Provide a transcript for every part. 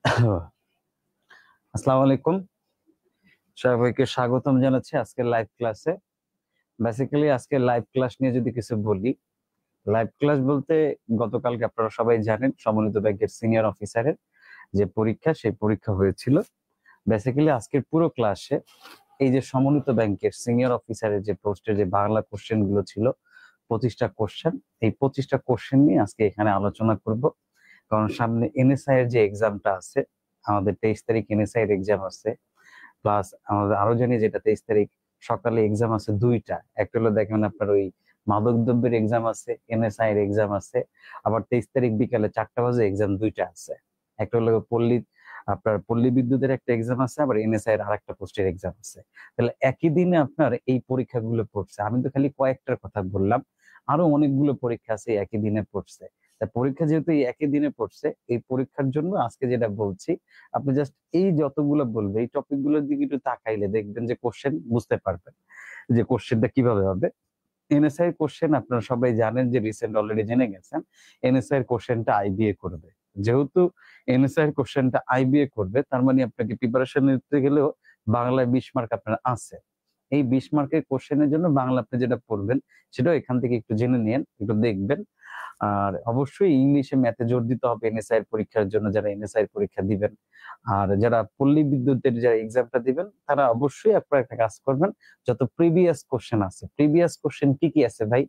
আসসালামু আলাইকুম, সবাইকে স্বাগতম জানাচ্ছি আজকের লাইভ ক্লাসে। বেসিক্যালি আজকে লাইভ ক্লাস নিয়ে যদি কিছু বলি, লাইভ ক্লাস বলতে গতকালকে আপনারা সবাই জানেন সমন্বিত ব্যাংকের সিনিয়র অফিসারের যে পরীক্ষা, সেই পরীক্ষা হয়েছিল। বেসিক্যালি আজকের পুরো ক্লাসে এই যে সমন্বিত ব্যাংকের সিনিয়র অফিসারের যে পোস্টের যে বাংলা কোশ্চেন গুলো ছিল, 25টা কোশ্চেন, এই 25টা কোশ্চেন নিয়ে আজকে এখানে আলোচনা করব। কারণ সামনে এনএসআই এর যে এক্সামটা আছে, আমাদের 23 তারিখ এনএসআই এর এক্সাম আছে। প্লাস আমাদের আরো জানি যেটা 23 তারিখ সকালে এক্সাম আছে দুইটা। একটা হলো দেখেন আপনার ওই মাদক দ্রব্যের এক্সাম আছে, এনএসআই এর এক্সাম আছে। আবার 23 তারিখ বিকালে 4টা বাজে এক্সাম দুইটা আছে। একটা হলো আপনার পল্লী বিদ্যুতের একটা এক্সাম আছে, আবার এনএসআই এর আরেকটা পোস্টের এক্সাম আছে। তাহলে একই দিনে আপনার এই পরীক্ষাগুলো পড়ছে। আমি তো খালি কয়েকটার কথা বললাম, আরো অনেকগুলো পরীক্ষা আছে একই দিনে পড়ছে। তা পরীক্ষা যেহেতু এই একই দিনে পড়ছে, এই পরীক্ষার জন্য আজকে যেটা বলছি, আপনি জাস্ট এই যতগুলো বলবে এই টপিক গুলোর দিকে একটু তাকাইলে দেখবেন যে কোশ্চেন বুঝতে পারবেন যে কোশ্চেনটা কিভাবে হবে। এনএসআই এর কোশ্চেন আপনারা সবাই জানেন, যে রিসেন্ট অলরেডি জেনে গেছেন এনএসআই এর কোশ্চেনটা আইবিএ করবে। যেহেতু এনএসআই এর কোশ্চেনটা আইবিএ করবে, তার মানে আপনাকে প্রিপারেশন নিতে গেলেও বাংলায় 20 মার্ক আপনার আছে। এই 20 মার্কের কোশ্চেনের জন্য বাংলা আপনি যেটা পড়বেন সেটাও এখান থেকে একটু জেনে নিন, একটু দেখবেন। আর অবশ্যই ইংলিশে ম্যাথে জোর দিতে হবে এনএসআই এর পরীক্ষার জন্য, যারা এনএসআই এর পরীক্ষা দিবেন। আর যারা পল্লী বিদ্যুতের যারা এক্সামটা দিবেন, তারা অবশ্যই আপনারা একটা কাজ করবেন, যত প্রিভিয়াস কোশ্চেন আছে, প্রিভিয়াস কোশ্চেন কি কি আছে ভাই,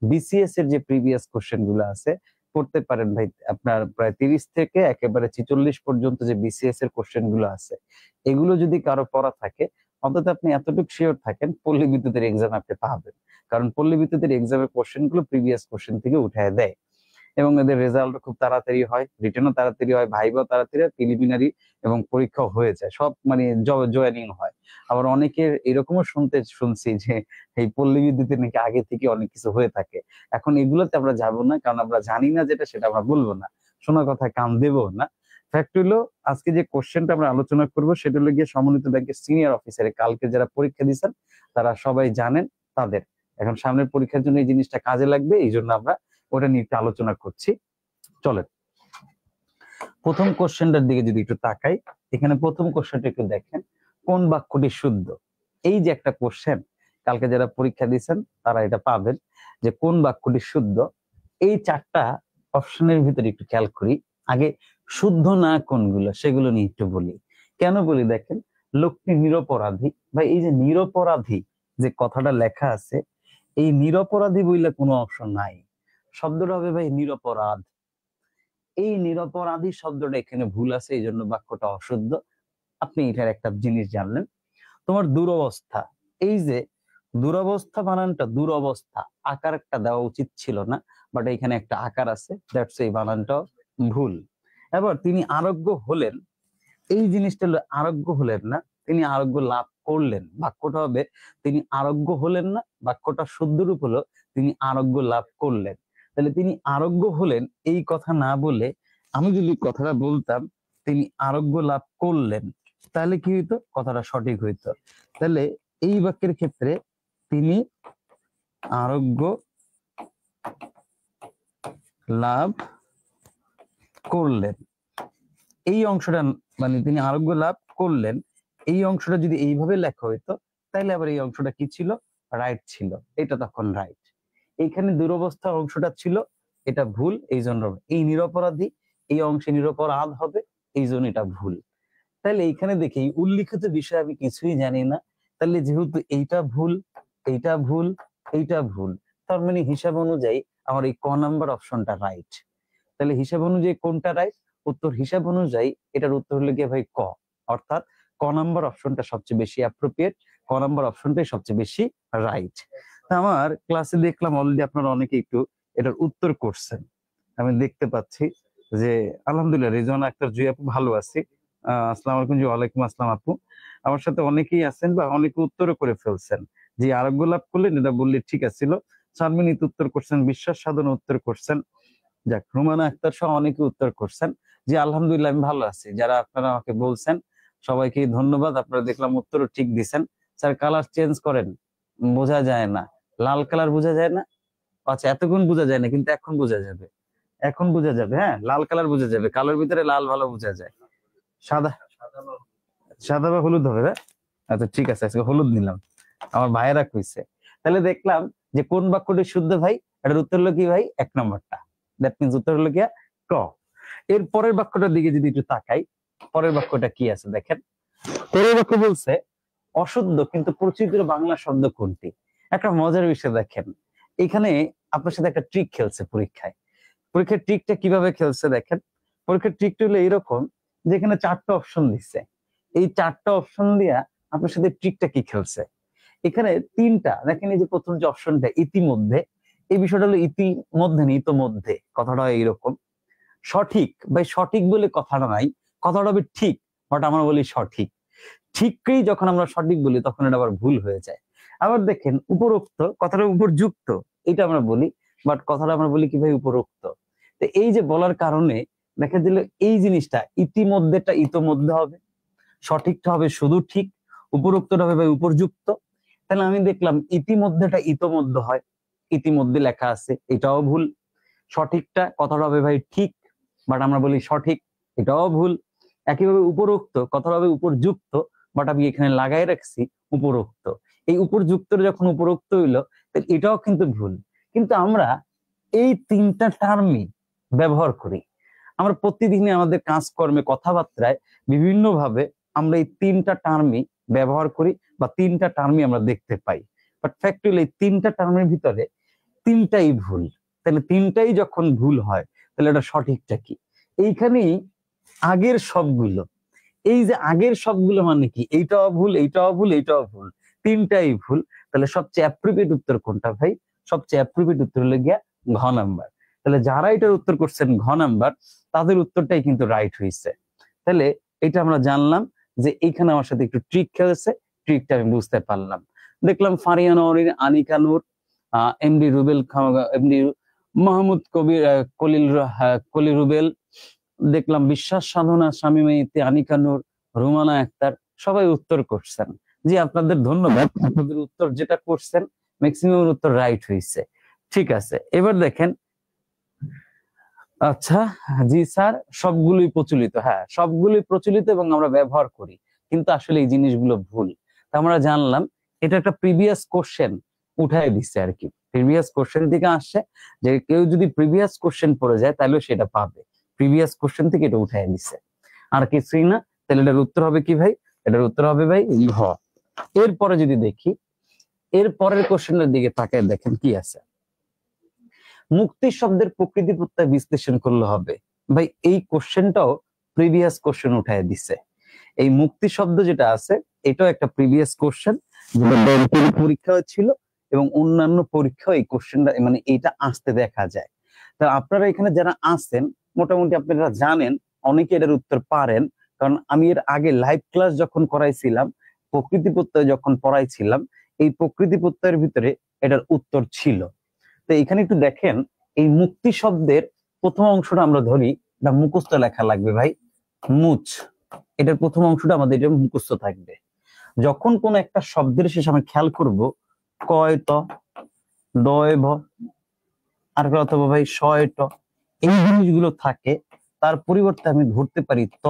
বিসিএস এর যে প্রিভিয়াস কোশ্চেন গুলো আছে পড়তে পারেন ভাই। আপনার প্রায় 30 থেকে একেবারে 46 পর্যন্ত যে বিসিএস এর কোশ্চেন গুলো আছে, এগুলো যদি কারো পড়া থাকে, অন্তত আপনি এতটুকু শিওর থাকেন পল্লী বিদ্যুতের এক্সাম আপনি পাবেন। কারণ পল্লী বিদ্যুতের এক্সামের কোশ্চেন গুলো প্রিভিয়াস কোশ্চেন থেকে উঠায় দেয়, এবং এদের রেজাল্ট খুব তাড়াতাড়ি হয়, রিটেনও তাড়াতাড়ি হয়, ভাইভাও তাড়াতাড়ি হয়, প্রিলিমিনারি এবং পরীক্ষাও হয়ে যায়, সব মানে জয়েনিং হয়। আবার অনেকের এরকমও শুনছি যে এই পল্লী বিদ্যুতের নাকি আগে থেকে অনেক কিছু হয়ে থাকে। এখন এগুলোতে আমরা যাব না, কারণ আমরা জানি না, যেটা সেটা আমরা বলবো না, শোনার কথা কান দেবো না। ফ্যাক্ট হলো আজকে যে কোশ্চেনটা আমরা আলোচনা করব সেটা হলো গিয়ে সমন্বিত ব্যাংকের সিনিয়র অফিসারে কালকে যারা পরীক্ষা দিয়েছেন তারা সবাই জানেন তাদের। এখন সামনের পরীক্ষার জন্য এই জিনিসটা কাজে লাগবে, এই জন্য আমরা ওটা নিয়ে একটু আলোচনা করছি। চলেন প্রথম কোশ্চেনটার দিকে যদি একটু তাকাই, এখানে প্রথম কোশ্চেনটা একটু দেখেন, কোন বাক্যটি শুদ্ধ। এই যে একটা কোশ্চেন, কালকে যারা পরীক্ষা দিয়েছেন তারা এটা পাবেন যে কোন বাক্যটি শুদ্ধ। এই 4টা অপশনের ভিতরে একটু খেয়াল করি। আগে শুদ্ধ না কোনগুলো সেগুলো নিয়ে একটু বলি। কেন বলি দেখেন, লোকটি নিরপরাধী, বা এই যে নিরপরাধী যে কথাটা লেখা আছে, এই নিরপরাধী বইলে কোনো অপশন নাই, শব্দটা হবে ভাই নিরপরাধ। এই নিরপরাধী শব্দটা এখানে ভুল আছে, এই জন্য বাক্যটা অশুদ্ধ। আপনি এটার একটা জিনিস জানলেন। তোমার দুরবস্থা, এই যে দুরবস্থা বানানটা, দুরবস্থা আকার একটা দেওয়া উচিত ছিল না, বাট এখানে একটা আকার আছে, দ্যাটস এই বানানটা ভুল। এবার তিনি আরোগ্য হলেন, এই জিনিসটা হলো আরোগ্য হলেন না, তিনি আরোগ্য লাভ করলেন। বাক্যটা হবে তিনি আরোগ্য হলেন না, বাক্যটা শুদ্ধ রূপ হলো তিনি আরোগ্য লাভ করলেন। তাহলে তিনি আরোগ্য হলেন এই কথা না বলে আমি যদি কথাটা বলতাম তিনি আরোগ্য লাভ করলেন, তাহলে কি হইতো, কথাটা সঠিক হইতো। তাহলে এই বাক্যের ক্ষেত্রে তিনি আরোগ্য লাভ করলেন, এই অংশটা মানে তিনি আরোগ্য লাভ করলেন, এই অংশটা যদি এইভাবে লেখা হইতো তাহলে আবার এই অংশটা কি ছিল, রাইট ছিল, এটা তখন রাইট। এইখানে দুরবস্থা অংশটা ছিল, এটা ভুল, এই জন্য এই নিরপরাধী এই অংশে নিরপরাধ হবে, এই জন্য এটা ভুল। তাহলে এইখানে দেখি উল্লিখিত বিষয় আমি কিছুই জানি না, তাহলে যেহেতু এইটা ভুল, এইটা ভুল, এইটা ভুল, তার মানে হিসাব অনুযায়ী আমার এই ক নাম্বার অপশনটা রাইট। তাহলে হিসাব অনুযায়ী কোনটা রাইট, উত্তর হিসাব অনুযায়ী এটার উত্তর হলো গিয়ে ভাই ক, অর্থাৎ ক নাম্বার অপশনটা সবচেয়ে বেশি অ্যাপ্রোপ্রিয়েট, ক নাম্বার অপশনটাই সবচেয়ে বেশি রাইট। আমার ক্লাসে দেখলাম অলরেডি আপনারা অনেকে একটু এটার উত্তর করছেন, আমি দেখতে পাচ্ছি যে আলহামদুলিল্লাহ রিজওয়ানা আক্তার জুই আপু ভালো আছি। আসসালামু আলাইকুম। জি ওয়ালাইকুম আসসালাম আপু। আমার সাথে অনেকেই আছেন বা অনেকে উত্তরও করে ফেলছেন, যে আরোগ্য লাভ করলেন এটা বললে ঠিক আছিল। শারমিনিত উত্তর করছেন, বিশ্বাস সাধন উত্তর করছেন, যাক রুমানা আক্তার সহ অনেকে উত্তর করছেন। জি আলহামদুলিল্লাহ আমি ভালো আছি। যারা আপনারা আমাকে বলছেন সবাইকে ধন্যবাদ, আপনারা দেখলাম উত্তরও ঠিক দিচ্ছেন। স্যার কালার চেঞ্জ করেন, বোঝা যায় না, লাল কালার বোঝা যায় না। আচ্ছা এতক্ষণ বোঝা যায় না, কিন্তু এখন বোঝা যাবে, এখন বোঝা যাবে। হ্যাঁ লাল কালার বোঝা যাবে, কালোর ভিতরে লাল ভালো বোঝা যায়। সাদা, সাদা বা হলুদ হবে না? আচ্ছা ঠিক আছে, আজকে হলুদ নিলাম, আমার ভাইয়েরা কইছে। তাহলে দেখলাম যে কোন বাক্যটি শুদ্ধ ভাই, এটার উত্তর হলো কি ভাই, 1 নম্বরটা। দ্যাট মিনস উত্তর হলো কি ক। এর পরের বাক্যটার দিকে যদি একটু তাকাই, পরের বাক্যটা কি আছে দেখেন। পরের বাক্য বলছে অশুদ্ধ কিন্তু প্রচলিত বাংলা শব্দ কোনটি। একটা মজার বিষয় দেখেন, এখানে আপনার সাথে একটা ট্রিক খেলছে পরীক্ষায়। পরীক্ষার ট্রিকটা কিভাবে খেলছে দেখেন। পরীক্ষার ট্রিকটা হলো এরকম, যে এখানে 4টা অপশন দিচ্ছে। এই 4টা অপশন দিয়া আপনার সাথে ট্রিকটা কি খেলছে। এখানে 3টা দেখেন, এই যে প্রথম যে অপশনটা ইতিমধ্যে, এই বিষয়টা হলো ইতিমধ্যে না ইতোমধ্যে, কথাটা এইরকম। সঠিক ভাই, সঠিক বলে কথাটা নাই, কথাটা হবে ঠিক, বাট আমরা বলি সঠিক। ঠিককেই যখন আমরা সঠিক বলি তখন এটা আবার ভুল হয়ে যায়। আবার দেখেন উপরোক্ত, কথাটা উপরযুক্ত, এটা আমরা বলি, বাট কথাটা আমরা বলি কি ভাই, উপরোক্ত। তো এই যে বলার কারণে দেখা দিল এই জিনিসটা ইতিমধ্যেটা ইতোমধ্যে হবে, সঠিকটা হবে শুধু ঠিক, উপরোক্তটা হবে ভাই উপরযুক্ত। তাহলে আমি দেখলাম ইতিমধ্যেটা ইতোমধ্যে হয়, ইতিমধ্যে লেখা আছে, এটাও ভুল। সঠিকটা কথাটা হবে ভাই ঠিক, বাট আমরা বলি সঠিক, এটাও ভুল। একইভাবে উপরোক্ত কথাটা হবে উপরযুক্ত, বাট আমি এখানে লাগাই রাখছি উপরোক্ত। এই উপরযুক্তর যখন উপরোক্ত হইলো, এটাও কিন্তু ভুল। কিন্তু আমরা এই 3টা টার্মই ব্যবহার করি, আমরা প্রতিদিনই আমাদের কাজকর্মে কথাবার্তায় বিভিন্ন ভাবে আমরা এই 3টা টার্মই ব্যবহার করি, বা 3টা টার্মই আমরা দেখতে পাই। বাট ফ্যাক্টুয়ালি এই 3টা টার্মের ভিতরে 3টাই ভুল। তাহলে 3টাই যখন ভুল হয়, তাহলে এটা সঠিকটা কি? এইখানেই আগের সবগুলো, এই যে আগের সবগুলো মানে কি, এইটাও ভুল, এইটাও ভুল, এইটাও ভুল, 3টাই ভুল। তাহলে সবচেয়ে অ্যাপ্রোপ্রিয়েট উত্তর কোনটা ভাই? সবচেয়ে অ্যাপ্রোপ্রিয়েট উত্তর হলো গিয়া ঘ নাম্বার। তাহলে যারা এটার উত্তর করছেন ঘ নাম্বার, তাদের উত্তরটাই কিন্তু রাইট হয়েছে। তাহলে এটা আমরা জানলাম যে এইখানে আমার সাথে একটু ট্রিক খেলেছে, ট্রিকটা আমি বুঝতে পারলাম। দেখলাম ফারিয়া নওরীন, আনিকা নূর, এমডি রুবেল, এমডি মাহমুদ কবির, কলি রুবেল, দেখলাম বিশ্বাস সাধনা, শামীমা ইতি, আনিকা নূর, রুমানা আক্তার, সবাই উত্তর করছেন। জি আপনাদের ধন্যবাদ, আপনাদের উত্তর যেটা করছেন ম্যাক্সিমাম উত্তর রাইট হয়েছে। ঠিক আছে, এবার দেখেন। আচ্ছা, জি স্যার, সবগুলোই প্রচলিত, হ্যাঁ সবগুলোই প্রচলিত এবং আমরা ব্যবহার করি, কিন্তু আসলে এই জিনিসগুলো ভুল। তা আমরা জানলাম এটা একটা প্রিভিয়াস কোশ্চেন উঠায় দিচ্ছে আর কি, প্রিভিয়াস কোশ্চেন থেকে আসছে, যে কেউ যদি প্রিভিয়াস কোশ্চেন পড়ে যায় তাহলে সেটা পাবে, প্রিভিয়াস কোশ্চেন থেকে এটা উঠায় দিচ্ছে, আর কিছুই না। তাহলে এটার উত্তর হবে কি ভাই? এটার উত্তর হবে ভাই ঘ। এরপরে যদি দেখি, এর পরের কোশ্চেনের দিকে তাকায় দেখেন কি আছে। মুক্তি শব্দের প্রকৃতি প্রত্যয় বিশ্লেষণ করলে হবে। ভাই এই কোশ্চেনটাও প্রিভিয়াস কোশ্চেন উঠায় দিছে। এই মুক্তি শব্দ যেটা আছে, এটাও একটা প্রিভিয়াস কোশ্চেন, যেটা ব্যাংকের পরীক্ষা ছিল এবং অন্যান্য পরীক্ষা এই কোশ্চেনটা মানে এইটা আসতে দেখা যায়। তা আপনারা এখানে যারা আছেন মোটামুটি আপনারা জানেন, অনেকে এটার উত্তর পারেন, কারণ আমি এর আগে লাইভ ক্লাস যখন করাইছিলাম, প্রকৃতি প্রত্যয় যখন পড়াইছিলাম, এই প্রকৃতি প্রত্যয়ের ভিতরে এটার উত্তর ছিল। তো এখানে একটু দেখেন, এই মুক্তি শব্দের প্রথম অংশটা আমরা ধরি, এটা মুখস্থ লেখা লাগবে ভাই, মুচ। এটার প্রথম অংশটা আমাদের এটা মুখস্থ থাকবে। যখন কোন একটা শব্দের শেষে আমরা খেয়াল করব কয় ত, দয় ভ, আর অথবা ভাই শয় ট, এই জিনিসগুলো থাকে, তার পরিবর্তে আমি ধরতে পারি ত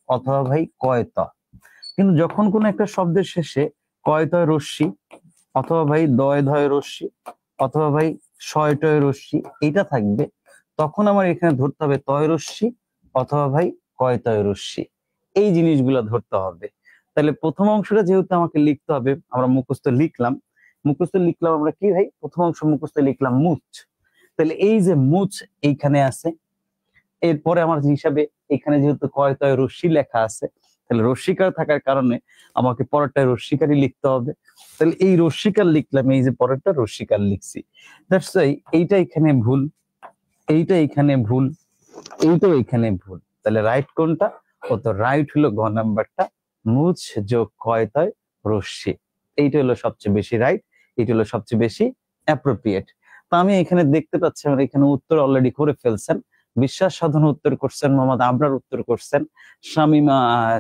অথবা ভাই কয় ত। কিন্তু যখন কোন একটা শব্দের শেষে কয় তয় রস্যি, অথবা ভাই দয় ধয় রস্যি, অথবা ভাই শয় টয় রস্যি, এইটা থাকবে, তখন আমার এখানে ধরতে হবে তয় রস্যি অথবা ভাই কয় তয় রস্যি, এই জিনিসগুলো ধরতে হবে। তাহলে প্রথম অংশটা যেহেতু আমাকে লিখতে হবে, আমরা মুখস্থ লিখলাম, মুখস্থ লিখলাম আমরা কি ভাই, প্রথম অংশ মুখস্থ লিখলাম মুচ। তাহলে এই যে মুচ এইখানে আছে, এরপরে আমার হিসাবে এখানে যেহেতু কয় তয় রস্যি লেখা আছে, তাহলে রস্যিকার থাকার কারণে আমাকে পরেরটায় রস্যিকারই লিখতে হবে। তাহলে এই রস্যিকার লিখলাম, এই যে পরেরটা রস্যিকার লিখছি, দ্যাটস ওয়াই এইটা এখানে ভুল, এইটা এখানে ভুল, এইটাও এখানে ভুল। তাহলে রাইট কোনটা? ও তো রাইট হলো ঘ নাম্বারটা, মুচ যোগ কয় তয় রস্যি, এইটা হলো সবচেয়ে বেশি রাইট, এইটা হলো সবচেয়ে বেশি অ্যাপ্রোপ্রিয়েট। তো আমি এখানে দেখতে পাচ্ছি আমার এখানে উত্তর অলরেডি করে ফেলছেন। বিশ্বাস সাধন উত্তর করছেন, মোহাম্মদ আবরার উত্তর করছেন, শামিমা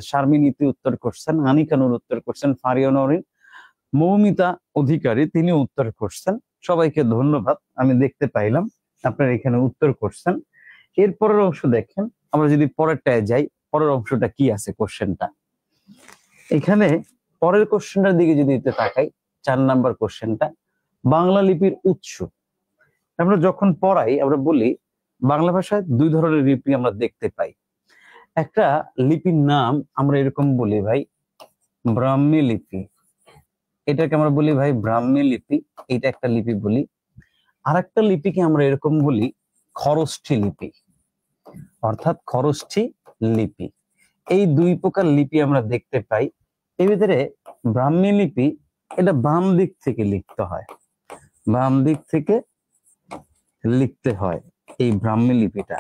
শারমিন ইতি উত্তর করছেন, আনিকানুর উত্তর করছেন, ফারিয়া নওরীন, মৌমিতা অধিকারী তিনি উত্তর করছেন। সবাইকে ধন্যবাদ, আমি দেখতে পাইলাম আপনারা এখানে উত্তর করছেন। এরপরের অংশ দেখেন, আমরা যদি পরেরটায় যাই, পরের অংশটা কি আছে কোশ্চেনটা। এখানে পরের কোশ্চেনটার দিকে যদি তাকাই, 4 নাম্বার কোশ্চেনটা, বাংলা লিপির উৎস। আমরা যখন পড়াই আমরা বলি বাংলা ভাষায় 2 ধরনের লিপি আমরা দেখতে পাই। একটা লিপির নাম আমরা এরকম বলি ভাই ব্রাহ্মী লিপি, এটাকে আমরা বলি ভাই ব্রাহ্মী লিপি, এটা একটা লিপি বলি। আর একটা লিপিকে আমরা এরকম বলি খরষ্ঠী লিপি, অর্থাৎ খরষ্ঠী লিপি। এই 2 প্রকার লিপি আমরা দেখতে পাই। এর ভিতরে ব্রাহ্মী লিপি এটা বাম দিক থেকে লিখতে হয়, বাম দিক থেকে লিখতে হয়। এই ব্রাহ্মী লিপিটা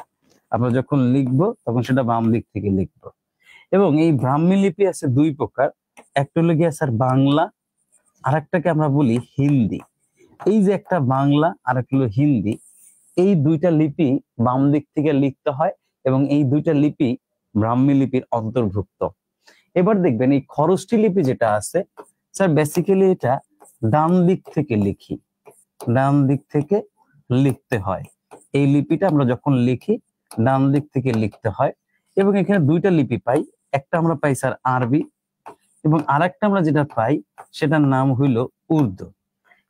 আমরা যখন লিখবো তখন সেটা বাম দিক থেকে লিখবো। এবং এই ব্রাহ্মী লিপি আছে 2 প্রকার, একটা হলো গিয়ে স্যার বাংলা, আর একটাকে আমরা বলি হিন্দি। এই যে একটা বাংলা আর একটা হলো হিন্দি, এই 2টা লিপি বাম দিক থেকে লিখতে হয় এবং এই 2টা লিপি ব্রাহ্মী লিপির অন্তর্ভুক্ত। এবার দেখবেন এই খরষ্ঠী লিপি যেটা আছে স্যার বেসিক্যালি এটা ডান দিক থেকে লিখি, ডান দিক থেকে লিখতে হয়। এই লিপিটা আমরা যখন লিখি ডান দিক থেকে লিখতে হয়। এবং এখানে 2টা লিপি পাই, একটা আমরা পাই স্যার আরবি এবং আরেকটা আমরা যেটা পাই সেটার নাম হইল উর্দু।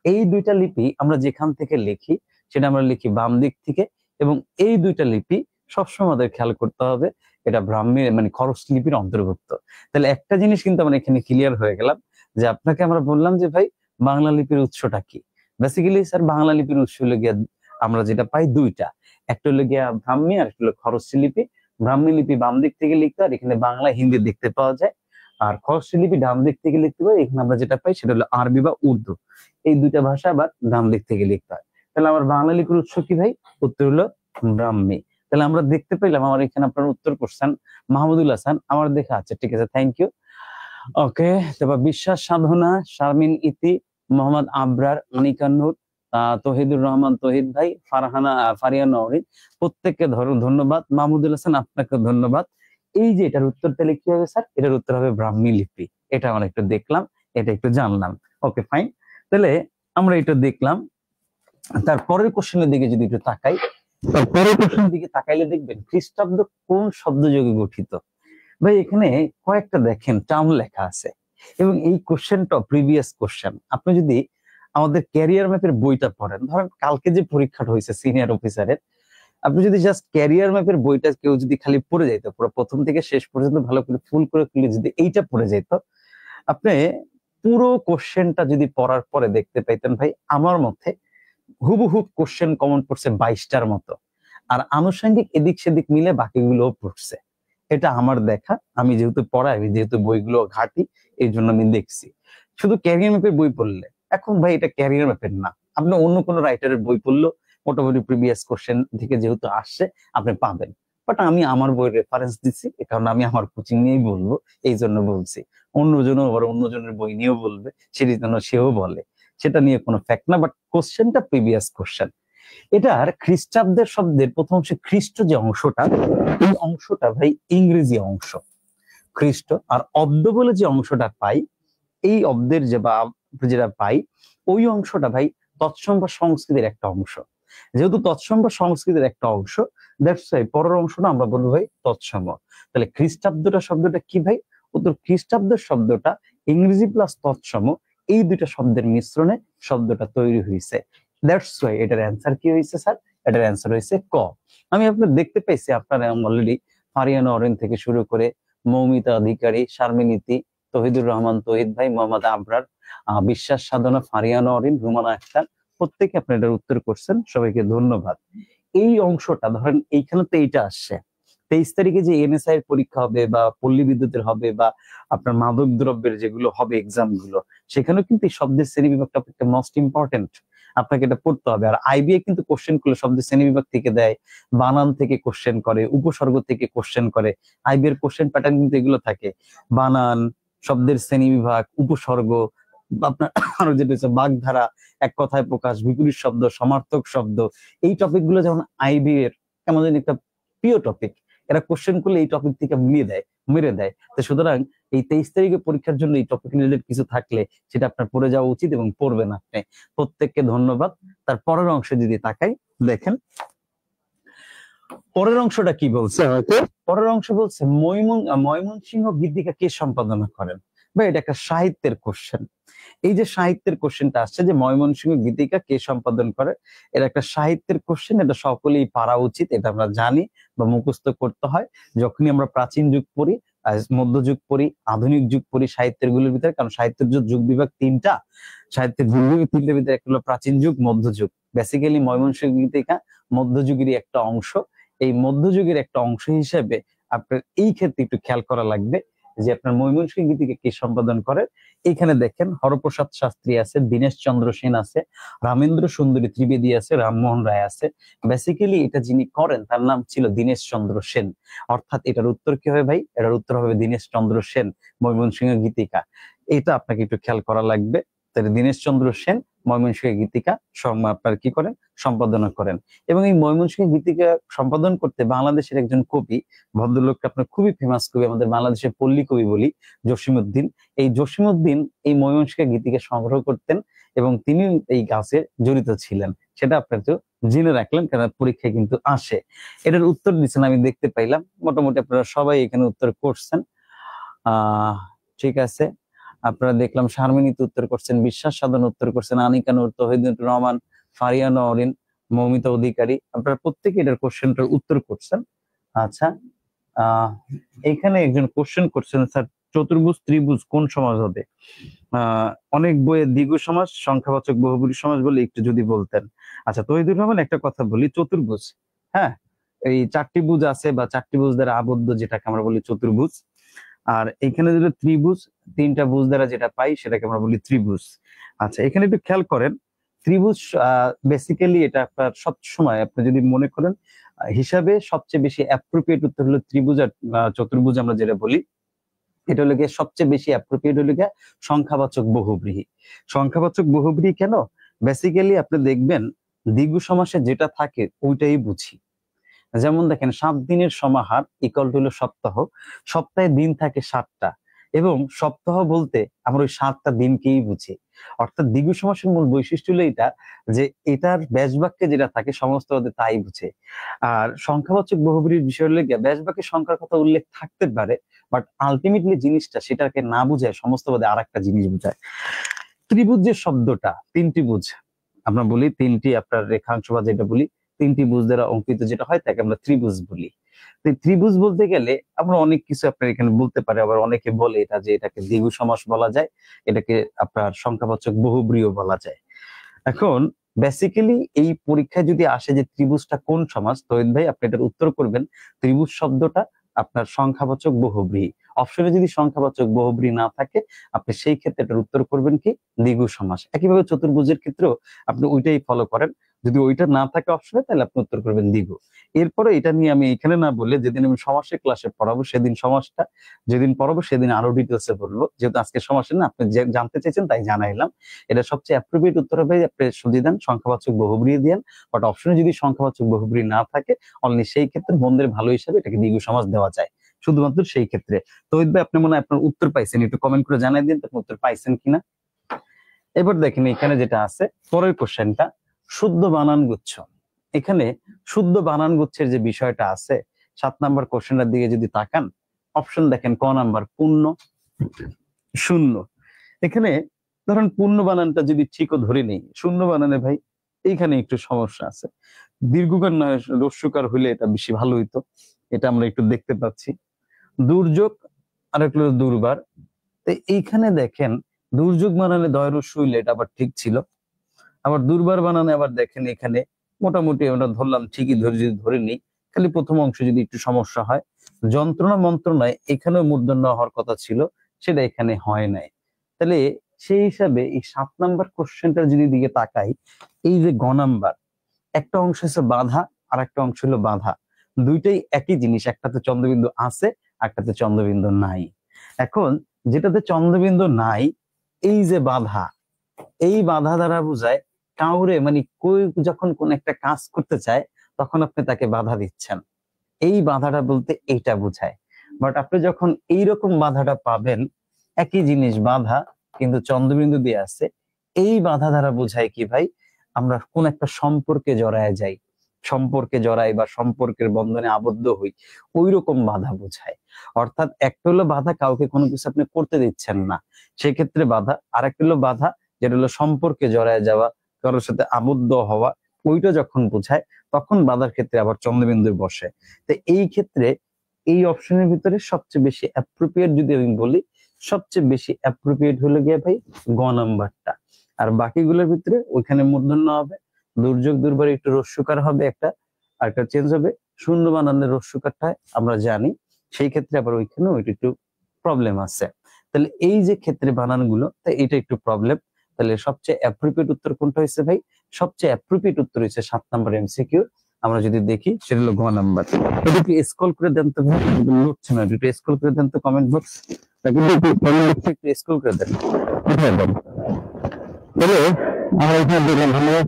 এই 2টা লিপি আমরা যেখান থেকে লিখি সেটা আমরা লিখি বাম দিক থেকে, এবং এই 2টা লিপি সবসময় আমাদের খেয়াল করতে হবে এটা ব্রাহ্মী মানে খরষ্ঠী লিপির অন্তর্ভুক্ত। তাহলে একটা জিনিস কিন্তু আমরা এখানে ক্লিয়ার হয়ে গেলাম যে আপনাকে আমরা বললাম যে ভাই বাংলা লিপির উৎসটা কি। বেসিক্যালি স্যার বাংলা লিপির উৎস হলো গিয়া আমরা যেটা পাই 2টা, একটা হলো গিয়া ব্রাহ্মী আর একটা হলো খরষ্ঠী লিপি। ব্রাহ্মী লিপি বাম দিক থেকে লিখতে হয়, এখানে বাংলা হিন্দি দেখতে পাওয়া যায়। আর খরষ্ঠী লিপি ডান দিক থেকে লিখতে পাই, এখানে আমরা যেটা পাই সেটা হলো আরবি বা উর্দু। এই 2টা ভাষা আবার ডান দিক থেকে লিখতে হয়। তাহলে আমার বাংলা লিপির উৎস কি ভাই? উত্তর হলো ব্রাহ্মী। তাহলে আমরা দেখতে পেলাম আমার এখানে আপনার উত্তর করছেন মাহমুদুল হাসান, আমার দেখা আছে, ঠিক আছে, থ্যাংক ইউ। ওকে, তারপর বিশ্বাস সাধনা, শারমিন ইতি, মোহাম্মদ আবরার, আনিকা নূর, তহিদুর রহমান তহিদ ভাই, ফারিয়া নওরিন, প্রত্যেককে ধন্যবাদ। মাহমুদুল হাসান আপনাকে ধন্যবাদ। এই যে এটার উত্তর তাহলে কি হবে স্যার? এটার উত্তর হবে ব্রাহ্মী লিপি। এটা আমরা একটু দেখলাম, এটা একটু জানলাম। ওকে ফাইন, তাহলে আমরা এটা দেখলাম। তারপরের কোশ্চেনের দিকে যদি একটু তাকাই, তারপরের কোশ্চেনের দিকে তাকাইলে দেখবেন খ্রিস্টাব্দ কোন শব্দযোগে গঠিত। ভাই এখানে কয়েকটা দেখেন টার্ম লেখা আছে এবং এই কোশ্চেনটা প্রিভিয়াস কোশ্চেন। আপনি যদি আমাদের ক্যারিয়ার ম্যাপের বইটা পড়েন, ধরেন কালকে যে পরীক্ষাটা হয়েছে সিনিয়র অফিসারের, আপনি যদি জাস্ট ক্যারিয়ার ম্যাপের বইটা কেউ যদি খালি পড়ে যাইতো পুরো প্রথম থেকে শেষ পর্যন্ত ভালো করে ফুল করে খুলে যদি এইটা পড়ে যেত, আপনি পুরো কোশ্চেনটা যদি পড়ার পরে দেখতে পাইতেন ভাই আমার মতে হুবহু কোশ্চেন কমন পড়ছে 22টার মতো, আর আনুষঙ্গিক এদিক সেদিক মিলে বাকিগুলো পড়ছে। এটা আমার দেখা, আমি যেহেতু পড়াই, আমি যেহেতু বইগুলো ঘাটি, এই জন্য আমি দেখছি। শুধু ক্যারিয়ার ম্যাপের বই পড়লে এখন ভাই এটা ক্যারিয়ার ম্যাপের না, আপনি অন্য কোনো রাইটারের বই পড়লেও মোটামুটি প্রিভিয়াস কোশ্চেন থেকে যেহেতু আসছে আপনি পাবেন। বাট আমি আমার বইয়ের রেফারেন্স দিচ্ছি, এ কারণে আমি আমার কোচিং নিয়েই বলবো, এই জন্য বলছি। অন্যজনও আবার অন্যজনের বই নিয়েও বলবে, সেটি জন্য সেও বলে, সেটা নিয়ে কোনো ফ্যাক্ট না, বাট কোশ্চেনটা প্রিভিয়াস কোশ্চেন। এটার খ্রিস্টাব্দের শব্দের প্রথম অংশে খ্রিস্ট যে অংশটা, এই অংশটা ভাই ইংরেজি অংশ খ্রিস্ট, আর অব্দ বলে যে অংশটা পাই, এই অব্দের যে বা যেটা পাই ওই অংশটা ভাই তৎসম বা সংস্কৃতির একটা অংশ। যেহেতু তৎসম বা সংস্কৃতির একটা অংশ, দ্যাটস ওয়াই পরের অংশটা আমরা বলবো ভাই তৎসম। তাহলে খ্রিস্টাব্দটা শব্দটা কি ভাই? উত্তর খ্রিস্টাব্দের শব্দটা ইংরেজি প্লাস তৎসম, এই 2টা শব্দের মিশ্রণে শব্দটা তৈরি হয়েছে। দ্যাটস ওয়াই এটার অ্যান্সার কি হয়েছে স্যার? এটার অ্যান্সার হয়েছে ক। আমি আপনার দেখতে পাইছি আপনারা অলরেডি ফারিয়া নওরিন থেকে শুরু করে মৌমিতা অধিকারী, শারমিন ইতি, তহিদুর রহমান তহিদ ভাই, মোহাম্মদ আবরার, বিশ্বাস সাধনা, ফারিয়া নওরিন, রুমানা আক্তার, প্রত্যেকে আপনি এটার উত্তর করছেন, সবাইকে ধন্যবাদ। এই অংশটা ধরেন এইখানে তো এইটা আসছে 23 তারিখে যে এনএসআই এর পরীক্ষা হবে বা পল্লী বিদ্যুতের হবে বা আপনার মাদক দ্রব্যের যেগুলো হবে এক্সাম গুলো, সেখানেও কিন্তু এই শব্দের শ্রেণীবিভাগ টপিকটা মোস্ট ইম্পর্টেন্ট, আপনাকে এটা পড়তে হবে। আর আইবিএ কিন্তু কোশ্চেন গুলো শব্দের শ্রেণীবিভাগ থেকে দেয়, বানান থেকে কোশ্চেন করে, উপসর্গ থেকে কোশ্চেন করে। আইবিএ এর কোশ্চেন প্যাটার্ন কিন্তু এগুলো থাকে, বানান, শব্দের শ্রেণীবিভাগ, উপসর্গ, আপনার আরো যেটা হচ্ছে বাগধারা, এক কথায় প্রকাশ, বিপরীত শব্দ, সমার্থক শব্দ, এই টপিক গুলো যেমন আইবি এর কেমন যেন একটা প্রিয় টপিক, এরা কোশ্চেন করলে এই টপিক থেকে মেরে দেয়। তো সুতরাং এই 23 তারিখে পরীক্ষার জন্য এই টপিক রিলেটেড কিছু থাকলে সেটা আপনার পড়ে যাওয়া উচিত এবং পড়বেন আপনি। প্রত্যেককে ধন্যবাদ। তার পরের অংশে যদি তাকাই দেখেন পরের অংশটা কি বলছে হয়তো, পরের অংশ বলছে ময়মনসিংহ গীতিকা কে সম্পাদনা করেন। বা এটা একটা সাহিত্যের কোশ্চেন। এই যে সাহিত্যের কোশ্চেনটা আসছে যে ময়মনসিংহ গীতিকা কে সম্পাদন করে, এটা একটা সাহিত্যের কোশ্চেন, এটা সকলেই পারা উচিত, এটা আমরা জানি বা মুখস্থ করতে হয় যখনই আমরা প্রাচীন যুগ পড়ি, মধ্যযুগ পড়ি, আধুনিক যুগ পড়ি সাহিত্যের গুলোর ভিতরে। কারণ সাহিত্যের যুগ বিভাগ তিনটা, সাহিত্যের যুগ বিভাগ তিনটার ভিতরে একটা হলো প্রাচীন যুগ, মধ্যযুগ। বেসিক্যালি ময়মনসিংহ গীতিকা মধ্যযুগেরই একটা অংশ। এই মধ্যযুগের একটা অংশ হিসেবে আপনার এই ক্ষেত্রে একটু খেয়াল করা লাগবে যে আপনার ময়মনসিংহ গীতিকা কে সম্পাদন করে। এখানে দেখেন হরপ্রসাদ শাস্ত্রী আছে, দীনেশ চন্দ্র সেন আছে, রামেন্দ্র সুন্দরী ত্রিবেদী আছে, রামমোহন রায় আছে। বেসিক্যালি এটা যিনি করেন তার নাম ছিল দীনেশ চন্দ্র সেন। অর্থাৎ এটার উত্তর কি হবে ভাই? এটার উত্তর হবে দীনেশ চন্দ্র সেন, ময়মনসিংহ গীতিকা। এটা আপনাকে একটু খেয়াল করা লাগবে। তাহলে দীনেশ চন্দ্র সেন ময়মনসিংহ গীতিকা আপনার কি করেন? সম্পাদনা করেন। এবং এই ময়মনসিংহ গীতিকা সম্পাদন করতে বাংলাদেশের একজন কবি, ভদ্রলোককে আপনার খুবই ফেমাস কবি, আমাদের বাংলাদেশের পল্লী কবি বলি, জসিমউদ্দিন। এই জসিমউদ্দিন এই ময়মনসিংহ গীতিকা সংগ্রহ করতেন এবং তিনি এই গাছে জড়িত ছিলেন। সেটা আপনার তো জেনে রাখলেন, কারণ পরীক্ষায় কিন্তু আসে। এটার উত্তর দিচ্ছেন আমি দেখতে পাইলাম, মোটামুটি আপনারা সবাই এখানে উত্তর করছেন। ঠিক আছে, আপনারা দেখলাম শারমিনীতে উত্তর করছেন, বিশ্বাস সাধন উত্তর করছেন, আনিকা নূর, তৌহিদুর রহমান, ফারিয়া নওরিন, মৌমিতা অধিকারী, আপনারা প্রত্যেকে এটার কোশ্চেনটার উত্তর করছেন। আচ্ছা, এখানে একজন কোশ্চেন করছেন, স্যার চতুর্ভুজ ত্রিভুজ কোন সমাজ হবে? অনেক বইয়ে দ্বিগু সমাজ, সংখ্যাবাচক বহুব্রীহি সমাজ বলে একটু যদি বলতেন। আচ্ছা তৌহিদুর রহমান, একটা কথা বলি, চতুর্ভুজ, হ্যাঁ, এই চারটি ভুজ আছে বা চারটি ভুজ দ্বারা আবদ্ধ যেটাকে আমরা বলি চতুর্ভুজ। আর এখানে যদি ত্রিভুজ, তিনটা ভুজ দ্বারা যেটা পাই সেটাকে আমরা বলি ত্রিভুজ। আচ্ছা এখানে একটু খেয়াল করেন, ত্রিভুজ বেসিক্যালি এটা আপনার সবসময় আপনি যদি মনে করেন হিসাবে সবচেয়ে বেশি অ্যাপ্রোপ্রিয়েট উত্তর হলো ত্রিভুজ আর চতুর্ভুজ আমরা যেটা বলি, এটা হলো গিয়ে সবচেয়ে বেশি অ্যাপ্রোপ্রিয়েট হলো গিয়ে সংখ্যাবাচক বহুব্রীহি। সংখ্যাবাচক বহুব্রীহি কেন? বেসিক্যালি আপনি দেখবেন দ্বিগু সমাসে যেটা থাকে ওইটাই বুঝি। যেমন দেখেন 7 দিনের সমাহার ইকুয়াল টু হলো সপ্তাহ, সপ্তাহে দিন থাকে 7টা, এবং সপ্তাহ বলতে আমরা ওই 7টা দিনকেই বুঝি। অর্থাৎ দ্বিগু সমাসের মূল বৈশিষ্ট্য হলো এটা, যে এটার ব্যাস বাক্যে যেটা থাকে সমস্ত তাই বুঝে। আর সংখ্যাবাচক বহুব্রীহির বিষয় হলো গিয়ে ব্যাস বাক্যে সংখ্যার কথা উল্লেখ থাকতে পারে, বাট আলটিমেটলি জিনিসটা সেটাকে না বুঝায় সমস্ত পদে আর একটা জিনিস বুঝায়। ত্রিভুজ যে শব্দটা, তিনটি বুঝ আমরা বলি, তিনটি আপনার রেখাংশ বা যেটা বলি তিনটি বুঝ দ্বারা অঙ্কিত যেটা হয় তাকে আমরা ত্রিভুজ বলি। ত্রিভুজ বলতে গেলে আমরা অনেক কিছু আপনার এখানে বলতে পারি, আবার অনেকে বলে এটা যে এটাকে দ্বিগু সমাস বলা যায়, এটাকে আপনার সংখ্যাবাচক বহুব্রীহিও বলা যায়। এখন বেসিক্যালি এই পরীক্ষায় যদি আসে যে ত্রিভুজটা কোন সমাস, তহিদ ভাই আপনি এটার উত্তর করবেন ত্রিভুজ শব্দটা আপনার সংখ্যাবাচক বহুব্রীহি। অপশনে যদি সংখ্যাবাচক বহুব্রীহি না থাকে আপনি সেই ক্ষেত্রে এটার উত্তর করবেন কি? দ্বিগু সমাস। একইভাবে চতুর্ভুজের ক্ষেত্রেও আপনি ওইটাই ফলো করেন, যদি ওইটা না থাকে অপশনে তাহলে আপনি উত্তর করবেন দ্বিগু। এরপরে এটা নিয়ে আমি এখানে না বললে যেদিন আমি সমাসের ক্লাসে পড়াবো সেদিন সমাসটা, যেদিন পড়াবো সেদিন আরো ডিটেলসে বলবো, যেহেতু আজকে সমাসে না আপনি জানতে চাইছেন তাই জানাইলাম। এটা সবচেয়ে অ্যাপ্রোপ্রিয়েট উত্তর হবে আপনি শুধু দেন সংখ্যাবাচক বহুব্রীহি দেন, বাট অপশনে যদি সংখ্যাবাচক বহুব্রীহি না থাকে অনলি সেই ক্ষেত্রে মন্দের ভালো হিসাবে এটাকে দ্বিগু সমাস দেওয়া যায়, শুধুমাত্র সেই ক্ষেত্রে। তহিদ ভাই আপনি মনে হয় আপনার উত্তর পাইছেন, একটু কমেন্ট করে জানাই দিন আপনি উত্তর পাইছেন কিনা। এবার দেখেন এখানে যেটা আছে পরের কোশ্চেনটা, শুদ্ধ বানান গুচ্ছ। এখানে শুদ্ধ বানান গুচ্ছের যে বিষয়টা আছে 7 নাম্বার কোশ্চেনটার দিকে যদি তাকান, অপশন দেখেন ক নাম্বার পূর্ণ, শূন্য। এখানে ধরেন পূর্ণ বানানটা যদি ঠিকও ধরে নেই, শূন্য বানানে ভাই এইখানে একটু সমস্যা আছে। দীর্ঘকার নয় রস্যকার হইলে এটা বেশি ভালো হইতো, এটা আমরা একটু দেখতে পাচ্ছি। দুর্যোগ আর একটু দুর্বার, তো এইখানে দেখেন দুর্যোগ বানানে দয় রস্য হইলে এটা আবার ঠিক ছিল, আবার দুর্বার বানানে আবার দেখেন এখানে মোটামুটি আমরা ধরলাম ঠিকই ধরে, যদি ধরে নিই খালি প্রথম অংশ যদি একটু সমস্যা হয়। যন্ত্রণা মন্ত্রণায় এখানেও মূর্ধন্য হওয়ার কথা ছিল, সেটা এখানে হয় নাই। তাহলে সেই হিসাবে এই 7 নাম্বার কোশ্চেনটার যদি দিকে তাকাই, এই যে গ নাম্বার, একটা অংশ হচ্ছে বাধা আর একটা অংশ হলো বাধা, দুইটাই একই জিনিস, একটাতে চন্দ্রবিন্দু আছে একটাতে চন্দ্রবিন্দু নাই। এখন যেটাতে চন্দ্রবিন্দু নাই, এই যে বাধা, এই বাধা দ্বারা বোঝায় কাউরে মানে কই যখন কোন একটা কাজ করতে চায় তখন আপনি তাকে বাধা দিচ্ছেন, এই বাধাটা বলতে এইটা বোঝায়। বাট আপনি যখন এইরকম বাধাটা পাবেন, একই জিনিস বাধা কিন্তু চন্দ্রবিন্দু দিয়ে আছে, এই বাধা দ্বারা বোঝায় কি ভাই? আমরা কোন একটা সম্পর্কে জড়ায় যাই, সম্পর্কে জড়াই বা সম্পর্কের বন্ধনে আবদ্ধ হই, ওই রকম বাধা বোঝায়। অর্থাৎ একটা হলো বাধা কাউকে কোনো কিছু আপনি করতে দিচ্ছেন না, সেক্ষেত্রে বাধা। আর একটা হলো বাধা যেটা হলো সম্পর্কে জড়ায় যাওয়া, কারোর সাথে আবদ্ধ হওয়া, ওইটা যখন বোঝায় তখন বাধার ক্ষেত্রে আবার চন্দ্রবিন্দু বসে। তো এই ক্ষেত্রে এই অপশনের ভিতরে সবচেয়ে বেশি অ্যাপ্রোপ্রিয়েট যদি আমি বলি, সবচেয়ে বেশি অ্যাপ্রোপ্রিয়েট হলো গিয়ে ভাই গ নাম্বারটা। আর বাকিগুলোর ভিতরে ওইখানে মূর্ধন্য হবে, দুর্যোগ দুর্বার একটু রস্যকার হবে একটা, আর একটা চেঞ্জ হবে শূন্য বানানের রস্যকারটা আমরা জানি, সেই ক্ষেত্রে আবার ওইখানে ওইটা একটু প্রবলেম আছে। তাহলে এই যে ক্ষেত্রে বানানগুলো, তাই এটা একটু প্রবলেম। তাহলে সবচেয়ে অ্যাপ্রোপ্রিয়েট উত্তর কোনটা হয়েছে ভাই? সবচেয়ে অ্যাপ্রোপ্রিয়েট উত্তর হয়েছে 7 নম্বর এমসিকিউ। আমরা যদি দেখি সেটা হলো গ নাম্বার। এটা একটু স্ক্রল করে দেন তো ভাই, লুটছে না, একটু স্ক্রল করে দেন তো কমেন্ট বক্স, একটু স্ক্রল করে দেন। কোথায় দেন? তাহলে আমরা এখানে দেখলাম ধন্যবাদ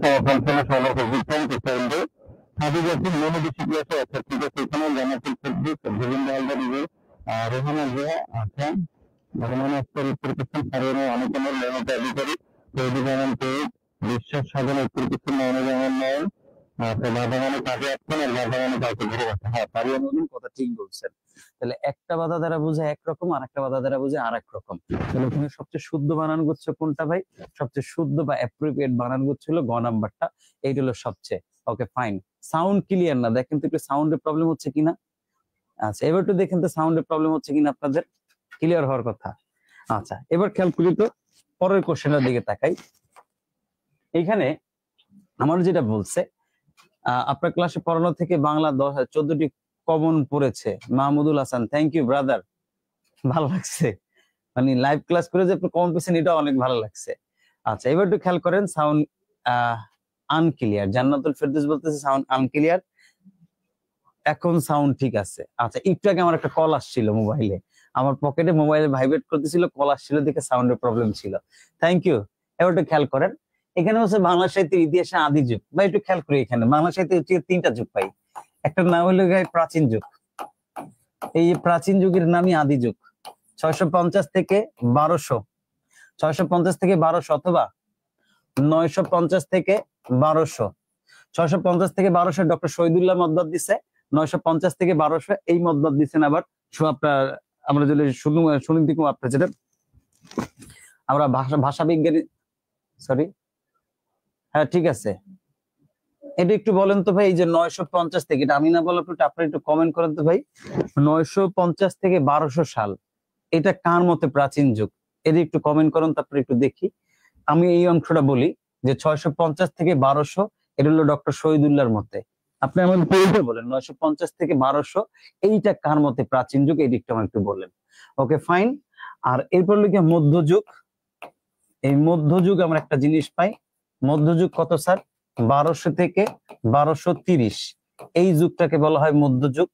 বিশ্বাস সাধন উত্তর কিছু নয়ন কথা ঠিক বলছেন। তাহলে একটা বাধা দ্বারা বোঝায় একরকম, আর একটা বাধা দ্বারা বোঝায় আর এক রকম। তাহলে ওখানে সবচেয়ে শুদ্ধ বানান গুচ্ছ কোনটা ভাই? সবচেয়ে শুদ্ধ বা অ্যাপ্রোপ্রিয়েট বানান গুচ্ছ হলো গ নাম্বারটা, এইটা হলো সবচেয়ে ওকে ফাইন। সাউন্ড ক্লিয়ার না, দেখেন তো একটু সাউন্ডের প্রবলেম হচ্ছে কিনা। আচ্ছা এবার একটু দেখেন তো সাউন্ডের প্রবলেম হচ্ছে কিনা আপনাদের, ক্লিয়ার হওয়ার কথা। আচ্ছা এবার খেয়াল করি তো পরের কোশ্চেনের দিকে তাকাই। এইখানে আমার যেটা বলছে আপনার ক্লাসে পড়ানো থেকে বাংলা 14টি কমন পড়েছে, Mahmudul Hasan, thank you brother, ভালো লাগছে, মানে লাইভ ক্লাস করে যে আপনি কমন পেয়েছেন এটা অনেক ভালো লাগছে। আচ্ছা এবার একটু খেয়াল করেন সাউন্ড আনক্লিয়ার, জান্নাতুল ফেরদৌস বলতেছে সাউন্ড আনক্লিয়ার, এখন সাউন্ড ঠিক আছে। আচ্ছা একটু আগে আমার একটা কল আসছিল মোবাইলে, আমার পকেটে মোবাইলে ভাইব্রেট করতেছিল, কল আসছিল দেখে সাউন্ডের প্রবলেম ছিল, থ্যাংক ইউ। এবার একটু খেয়াল করেন এখানে হচ্ছে বাংলা সাহিত্যের ইতিহাসে আদি যুগ, বা একটু খেয়াল করি এখানে বাংলা সাহিত্যে 3টা যুগ পাই। একটা নাম হলো প্রাচীন যুগ, এই প্রাচীন যুগের নামই আদি যুগ। 650 থেকে 1200, 650 থেকে 1200 অথবা 950 থেকে 1200, 650 থেকে 1200 ডক্টর শহীদুল্লাহ মতবাদ দিছে, 950 থেকে 1200 এই মতবাদ দিচ্ছেন আবার আপনার আমরা যদি সুনীতি কুমার আপনার যেটা আমরা ভাষা বিজ্ঞানী, সরি হ্যাঁ ঠিক আছে, এটা একটু বলেন তো ভাই, এই যে 950 থেকে, এটা আমি না বলার পর আপনারা একটু কমেন্ট করেন তো ভাই, 950 থেকে 1200 সাল এটা কার মতে প্রাচীন যুগ? এটা একটু কমেন্ট করেন, তারপরে একটু দেখি। আমি এই অংশটা বলি যে 650 থেকে 1200 এটা হলো ডক্টর শহীদুল্লাহর মতে। আপনি আমাদের পরিচয় বলেন 950 থেকে 1200 এইটা কার মতে প্রাচীন যুগ, এই দিকটা আমার একটু বলেন। Okay fine. আর এরপর লিখে মধ্যযুগ, এই মধ্যযুগ আমরা একটা জিনিস পাই, মধ্যযুগ কত স্যার? 1200 থেকে 1230, এই যুগটাকে বলা হয় মধ্যযুগ।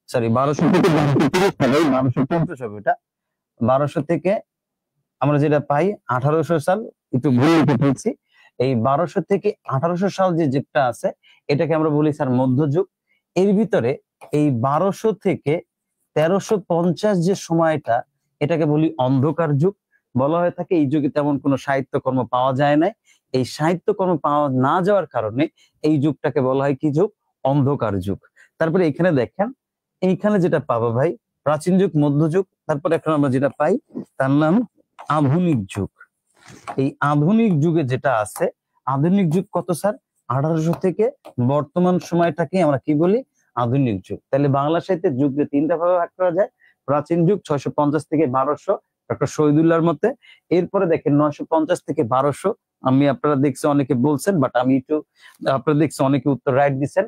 সরি 1200 থেকে 1230 সালে 1250 হবে এটা, 1200 থেকে আমরা যেটা পাই 1800 সাল, একটু ভুল লিখে ফেলছি, এই 1200 থেকে 1800 সাল যে যুগটা আছে এটাকে আমরা বলি স্যার মধ্যযুগ। এর ভিতরে এই 1200 থেকে 1350 যে সময়টা এটাকে বলি অন্ধকার যুগ। বলা হয়ে থাকে এই যুগে তেমন কোনো সাহিত্যকর্ম পাওয়া যায় না, এই সাহিত্যকর্ম পাওয়া না যাওয়ার কারণে এই যুগটাকে বলা হয় কি যুগ? অন্ধকার যুগ। তারপরে এখানে দেখেন এইখানে যেটা পাবো ভাই প্রাচীন যুগ, মধ্যযুগ, তারপরে এখন আমরা যেটা পাই তার নাম আধুনিক যুগ। এই আধুনিক যুগে যেটা আছে, আধুনিক যুগ কত স্যার? 1800 থেকে বর্তমান সময়টাকে আমরা কি বলি? আধুনিক যুগ। তাহলে বাংলা সাহিত্যের যুগকে 3টা ভাগে ভাগ করা যায়, প্রাচীন যুগ 650 থেকে 1200 ডক্টর শহীদুল্লাহর মতে, এরপরে দেখেন 950 থেকে 1200, আমি আপনারা দেখছি অনেকে বলছেন বাট আমি একটু আপনারা দেখছি অনেকে উত্তর রাইট দিচ্ছেন,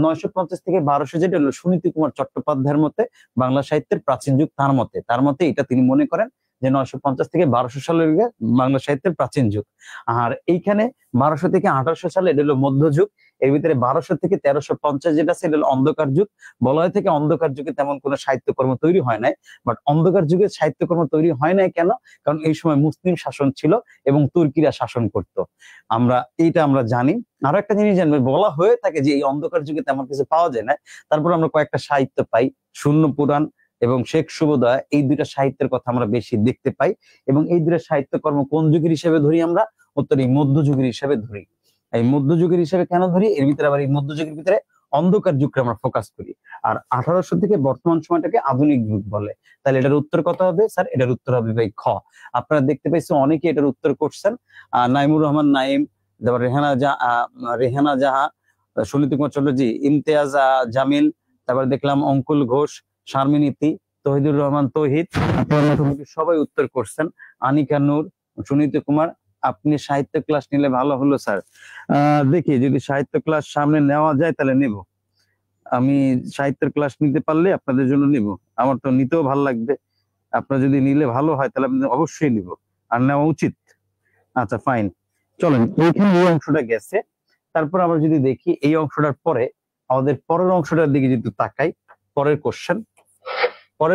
950 থেকে 1200 যেটা হলো সুনীতি কুমার চট্টোপাধ্যায়ের মতে বাংলা সাহিত্যের প্রাচীন যুগ, তার মতে এটা তিনি মনে করেন যে 950 থেকে 1200 সালের বাংলা সাহিত্যের প্রাচীন যুগ। আর এইখানে 1200 থেকে 1800 সালে এটা হলো মধ্যযুগ, এর ভিতরে 1200 থেকে 1350 যেটা আছে এটা হলো অন্ধকার যুগ। বলা হয় থেকে অন্ধকার যুগে তেমন কোনো সাহিত্যকর্ম তৈরি হয় নাই, বাট অন্ধকার যুগে সাহিত্যকর্ম তৈরি হয় নাই কেন? কারণ এই সময় মুসলিম শাসন ছিল এবং তুর্কিরা শাসন করত, এইটা আমরা জানি। আরো একটা জিনিস জানবেন, বলা হয়ে থাকে যে এই অন্ধকার যুগে তেমন কিছু পাওয়া যায় না, তারপর আমরা কয়েকটা সাহিত্য পাই, শূন্য পুরাণ এবং শেখ শুভোদয়, এই দুইটা সাহিত্যের কথা আমরা বেশি দেখতে পাই। এবং এই দুইটা সাহিত্যকর্ম কোন যুগের হিসেবে ধরি আমরা? উত্তর এই মধ্যযুগের হিসেবে ধরি। এই মধ্যযুগের হিসেবে কেন ধরি, এর ভিতরে আবার এই মধ্যযুগের ভিতরে অন্ধকার যুগকে আমরা ফোকাস করি। আর 1800 থেকে বর্তমান সময়টাকে আধুনিক যুগ বলে। তাহলে এটার উত্তর কত হবে স্যার? এটার উত্তর হবে ভাই খ। আপনারা দেখতে পাইছেন অনেকে এটার উত্তর করছেন। নাইমুর রহমান নাইম, তারপর রেহানা জাহা, সুনীতি কুমার চন্দ্রজি, ইমতিয়াজ জামিল, তারপর দেখলাম অঙ্কুল ঘোষ, শারমিন ইতি, তহিদুর রহমান তৌহিদ, সবাই উত্তর করছেন। আনিকা নূর, সুনীতি কুমার। আপনি সাহিত্য ক্লাস নিলে ভালো হলো স্যার। দেখি যদি সাহিত্য ক্লাস সামনে নেওয়া যায় তাহলে নেব। আমি সাহিত্যের ক্লাস নিতে পারলে আপনাদের জন্য নিব। আমার তো নিতেও ভালো লাগবে। আপনার যদি নিলে ভালো হয় তাহলে আপনি অবশ্যই নিব, আর নেওয়া উচিত। আচ্ছা ফাইন, চলেন এইখানে এই অংশটা গেছে। তারপর আমরা যদি দেখি এই অংশটার পরে আমাদের পরের অংশটার দিকে যদি তাকাই, পরের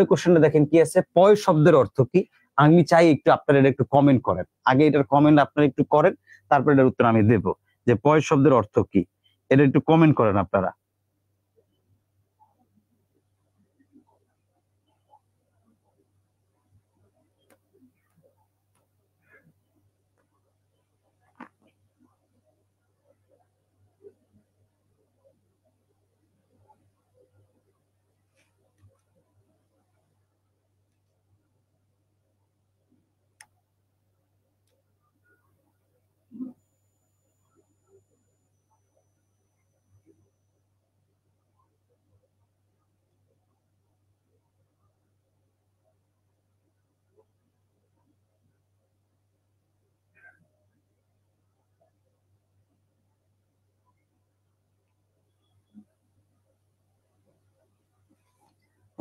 কোশ্চেনটা দেখেন কি আছে, পয় শব্দের অর্থ কি। আমি চাই একটু আপনারা এটা একটু কমেন্ট করেন, আগে এটার কমেন্ট আপনারা একটু করেন, তারপর এটার উত্তর আমি দেব যে পয় শব্দের অর্থ কি। এটা একটু কমেন্ট করেন আপনারা।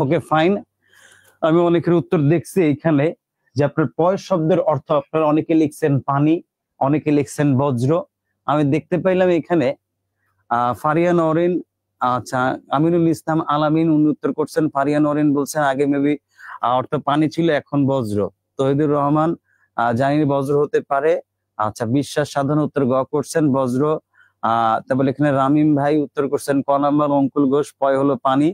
ওকে ফাইন, আমি অনেকের উত্তর দেখছি এইখানে যে আপনার পয় শব্দের অর্থ আপনারা অনেকে লিখছেন পানি, অনেকে লিখছেন বজ্র। আমি দেখতে পাইলাম এখানে ফারিয়া নরিন, আচ্ছা আমিনুল ইসলাম আলামিন উনি উত্তর করছেন। ফারিয়া নরিন বলছেন আগে মেবি অর্থ পানি ছিল, এখন বজ্র। তহিদুর রহমান জানি বজ্র হতে পারে। আচ্ছা বিশ্বাস সাধন উত্তর গ করছেন বজ্র। তারপরে এখানে রামিম ভাই উত্তর করছেন ক নাম্বার। অঙ্কুল ঘোষ পয় হলো পানি।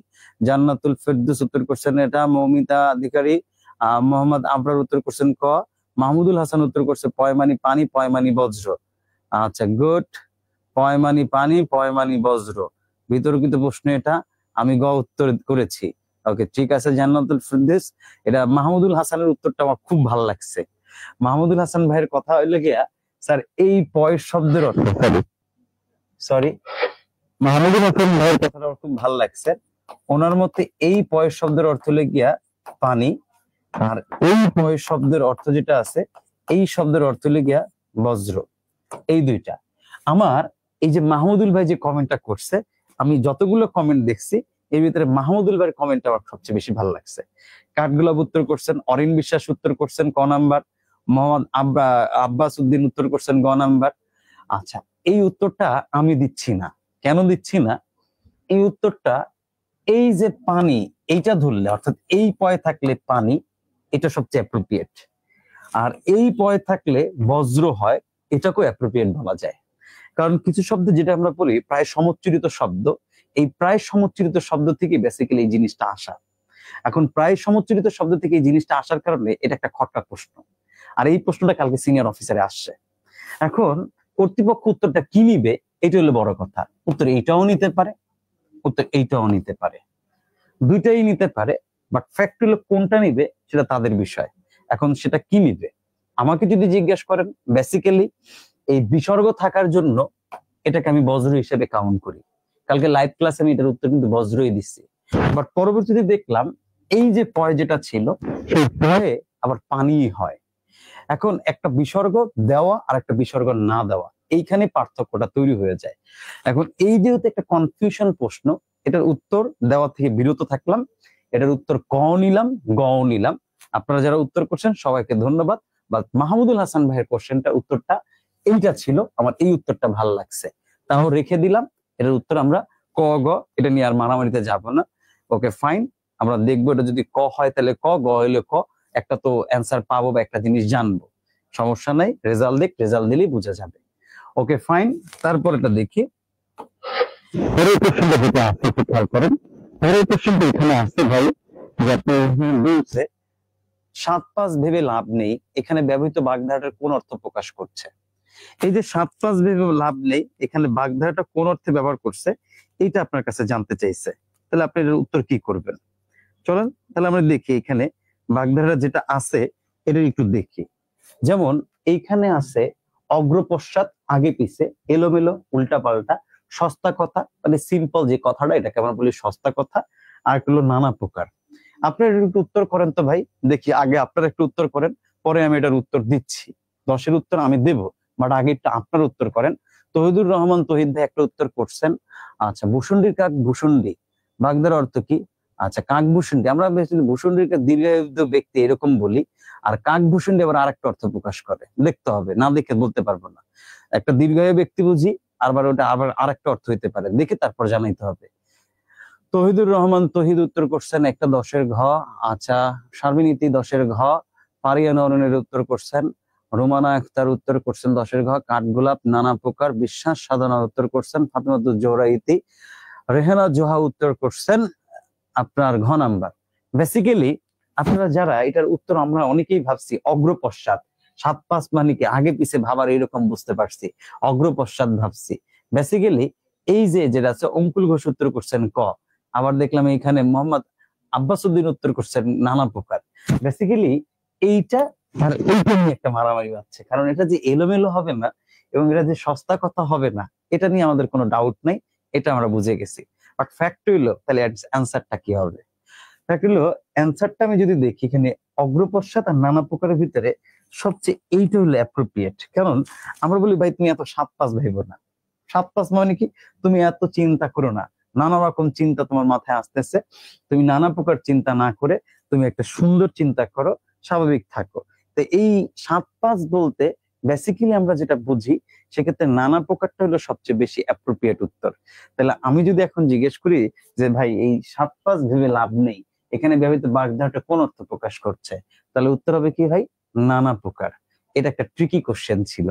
জান্নাতুল ফেরদৌস উত্তর করছেন এটা। মৌমিতা অধিকারী, মোহাম্মদ আবরার উত্তর করছেন ক। মাহমুদুল হাসান উত্তর করছে পয়মানি পানি, পয়মানি বজ্র। আচ্ছা গুড, পয়মানি পানি, পয়মানি বজ্র। বিতর্কিত প্রশ্ন এটা, আমি গ উত্তর করেছি। ওকে ঠিক আছে জান্নাতুল ফেরদৌস। এটা মাহমুদুল হাসানের উত্তরটা আমার খুব ভালো লাগছে। মাহমুদুল হাসান ভাইয়ের কথা হইলে গিয়া স্যার এই পয় শব্দের অর্থ, সরি মাহমুদুল হাসান ভাইয়ের কথাটা আমার খুব ভালো লাগছে। ওনার মতে এই পয় শব্দের অর্থ হলে গিয়া পানি, আর এই পয় শব্দের অর্থ যেটা আছে এই শব্দের অর্থ হলে গিয়া বজ্র। এই দুইটা আমার এই যে মাহমুদুল ভাই যে কমেন্টটা করছে, আমি যতগুলো কমেন্ট দেখছি এর ভিতরে মাহমুদুল ভাইয়ের কমেন্টটা আমার সবচেয়ে বেশি ভালো লাগছে। কাঠগোলাপ উত্তর করছেন, অরিন বিশ্বাস উত্তর করছেন ক নাম্বার, মোহাম্মদ আব্বাস উদ্দিন উত্তর করছেন গ নাম্বার। আচ্ছা এই উত্তরটা আমি দিচ্ছি না, কেন দিচ্ছি না? এই উত্তরটা এই যে পানি এইটা ধরলে, অর্থাৎ এই পয় থাকলে পানি, এটা সবচেয়ে অ্যাপ্রোপ্রিয়েট। আর এই পয় থাকলে বজ্র হয়, এটাকেও অ্যাপ্রোপ্রিয়েট বলা যায়। কারণ কিছু শব্দ যেটা আমরা বলি প্রায় সমুচ্চারিত শব্দ, এই প্রায় সমুচ্চারিত শব্দ থেকে বেসিক্যালি এই জিনিসটা আসা। এখন প্রায় সমুচ্চারিত শব্দ থেকে এই জিনিসটা আসার কারণে এটা একটা খটকা প্রশ্ন, আর এই প্রশ্নটা কালকে সিনিয়র অফিসারে আসছে। এখন কর্তৃপক্ষ উত্তরটা কি নিবে এটা হলো বড় কথা। উত্তর এইটাও নিতে পারে, উত্তর এইটাও নিতে পারে, দুইটাই নিতে পারে, বাট ফ্যাক্ট হলো কোনটা নিবে সেটা তাদের বিষয়। এখন সেটা কি নিবে আমাকে যদি জিজ্ঞেস করেন, বেসিক্যালি এই বিসর্গ থাকার জন্য এটাকে আমি বজ্র হিসেবে কাউন্ট করি। কালকে লাইভ ক্লাসে আমি এটার উত্তর কিন্তু বজ্রই দিচ্ছি, বাট পরবর্তীতে দেখলাম এই যে পয় যেটা ছিল সেই পয়ে আবার পানি হয়। এখন একটা বিসর্গ দেওয়া আর একটা বিসর্গ না দেওয়া, এইখানে পার্থক্যটা তৈরি হয়ে যায়। এখন এই যেহেতু একটা কনফিউশন প্রশ্ন, এটার উত্তর দেওয়া থেকে বিরত থাকলাম। এটার উত্তর ক নিলাম, গ নিলাম। আপনারা যারা উত্তর করছেন সবাইকে ধন্যবাদ। বা মাহমুদুল হাসান ভাইয়ের কোশ্চেনটা উত্তরটা এইটা ছিল, আমার এই উত্তরটা ভালো লাগছে, তাও রেখে দিলাম। এটার উত্তর আমরা ক গ, এটা নিয়ে আর মারামারিতে যাব না। ওকে ফাইন, আমরা দেখবো এটা যদি ক হয় তাহলে ক, গ হইলে ক। একটা তো অ্যান্সার পাবো বা একটা জিনিস জানবো, সমস্যা নাই। রেজাল্ট দেখ, রেজাল্ট দিলেই বোঝা যাবে। ওকে ফাইন, তারপর এটা দেখি পরের কোশ্চেনটা যেটা আছে একটু খেয়াল করেন। পরের কোশ্চেনটা এখানে আসছে ভাই, যে আপনি বলছে 7-5 ভেবে লাভ নেই, এখানে ব্যবহৃত বাগধারাটার কোন অর্থ প্রকাশ করছে। এই যে 7-5 ভেবে লাভ নেই, এখানে বাগধারাটা কোন অর্থে ব্যবহার করছে এটা আপনার কাছে জানতে চাইছে, তাহলে আপনি এর উত্তর কি করবেন? চলেন তাহলে আমরা দেখি এখানে বাগধারা যেটা আছে এটা একটু দেখি। যেমন এইখানে আছে অগ্রপশ্চাৎ, আগে পিছে, এলোমেলো, উল্টা পাল্টা, সস্তা কথা, মানে সিম্পল যে কথাটা এটাকে আমরা বলি সস্তা কথা, আর একটা হলো নানা প্রকার। আপনার একটু উত্তর করেন তো ভাই, দেখি আগে আপনার একটু উত্তর করেন, পরে আমি এটার উত্তর দিচ্ছি। 10-এর উত্তর আমি দেব, বাট আগে একটু আপনার উত্তর করেন। তহিদুর রহমান তহিদ ভাই একটা উত্তর করছেন। আচ্ছা, ভূষণ্ডির কাক ভূষণ্ডী, বাগদার অর্থ কি? আচ্ছা, কাক ভূষণ্ডী, আমরা ভূষণ্ডির কাক দীর্ঘায়িত ব্যক্তি এরকম বলি, আর কাক ভূষণ্ডী আবার আরেকটা অর্থ প্রকাশ করে, দেখতে হবে, না দেখে বলতে পারবো না। একটা দীর্ঘায়ু ব্যক্তি বুঝি, আবার ওটা আবার আরেকটা অর্থ হইতে পারে, দেখে তারপর জানাইতে হবে। তহিদুর রহমান তহিদ উত্তর করছেন একটা 10-এর ঘ। আচ্ছা, শারমিনীতি 10-এর ঘ। পারিয়া নরনের উত্তর করছেন। রোমানা আক্তার উত্তর করছেন 10-এর ঘ। কাঠগোলাপ নানা প্রকার বিশ্বাস সাধনা উত্তর করছেন ফাতেমাতুজ জোহরা ইতি। রেহানা জোহা উত্তর করছেন আপনার ঘ নাম্বার। বেসিক্যালি আপনারা যারা এটার উত্তর, আমরা অনেকেই ভাবছি অগ্রপশ্চাৎ, 7-5 মানে কি আগে পিছে ভাবার, এরকম বুঝতে পারছি, অগ্রপশ্চাৎ ভাবছি। বেসিক্যালি এই যে যেটা আছে, অঙ্কুল ঘোষ উত্তর করছেন ক। আবার দেখলাম এখানে মোহাম্মদ আব্বাসউদ্দিন উত্তর করছেন নানা প্রকার। বেসিক্যালি এইটা আর এইটা নিয়ে একটা মারামারি হচ্ছে, কারণ এটা যে এলোমেলো হবে না এবং এটা যে সস্তা কথা হবে না, এটা নিয়ে আমাদের কোনো ডাউট নাই, এটা আমরা বুঝে গেছি। বাট ফ্যাক্ট হইলো তাহলে অ্যান্সারটা কি হবে? ফ্যাক্ট হইলো অ্যান্সারটা আমি যদি দেখি এখানে অগ্রপশ্চাৎ আর নানা প্রকারের ভিতরে সবচেয়ে এইটা হলো অ্যাপ্রোপ্রিয়েট। কারণ আমরা বলি ভাই তুমি এত 7-5 ভাইবো না। 7-5 মানে কি, তুমি এত চিন্তা করো না, নানা রকম চিন্তা তোমার মাথায় আসতেছে, তুমি নানা প্রকার চিন্তা না করে তুমি একটা সুন্দর চিন্তা করো, স্বাভাবিক থাকো। তো এই 7-5 বলতে বেসিক্যালি আমরা যেটা বুঝি, সেক্ষেত্রে নানা প্রকারটা হলো সবচেয়ে বেশি অ্যাপ্রোপ্রিয়েট উত্তর। তাহলে আমি যদি এখন জিজ্ঞেস করি যে ভাই এই 7-5 ভেবে লাভ নেই, এখানে ব্যবহৃত বাগধারাটা কোন অর্থ প্রকাশ করছে, তাহলে উত্তর হবে কি ভাই? নানা প্রকার। এটা একটা ট্রিকি কোশ্চেন ছিল,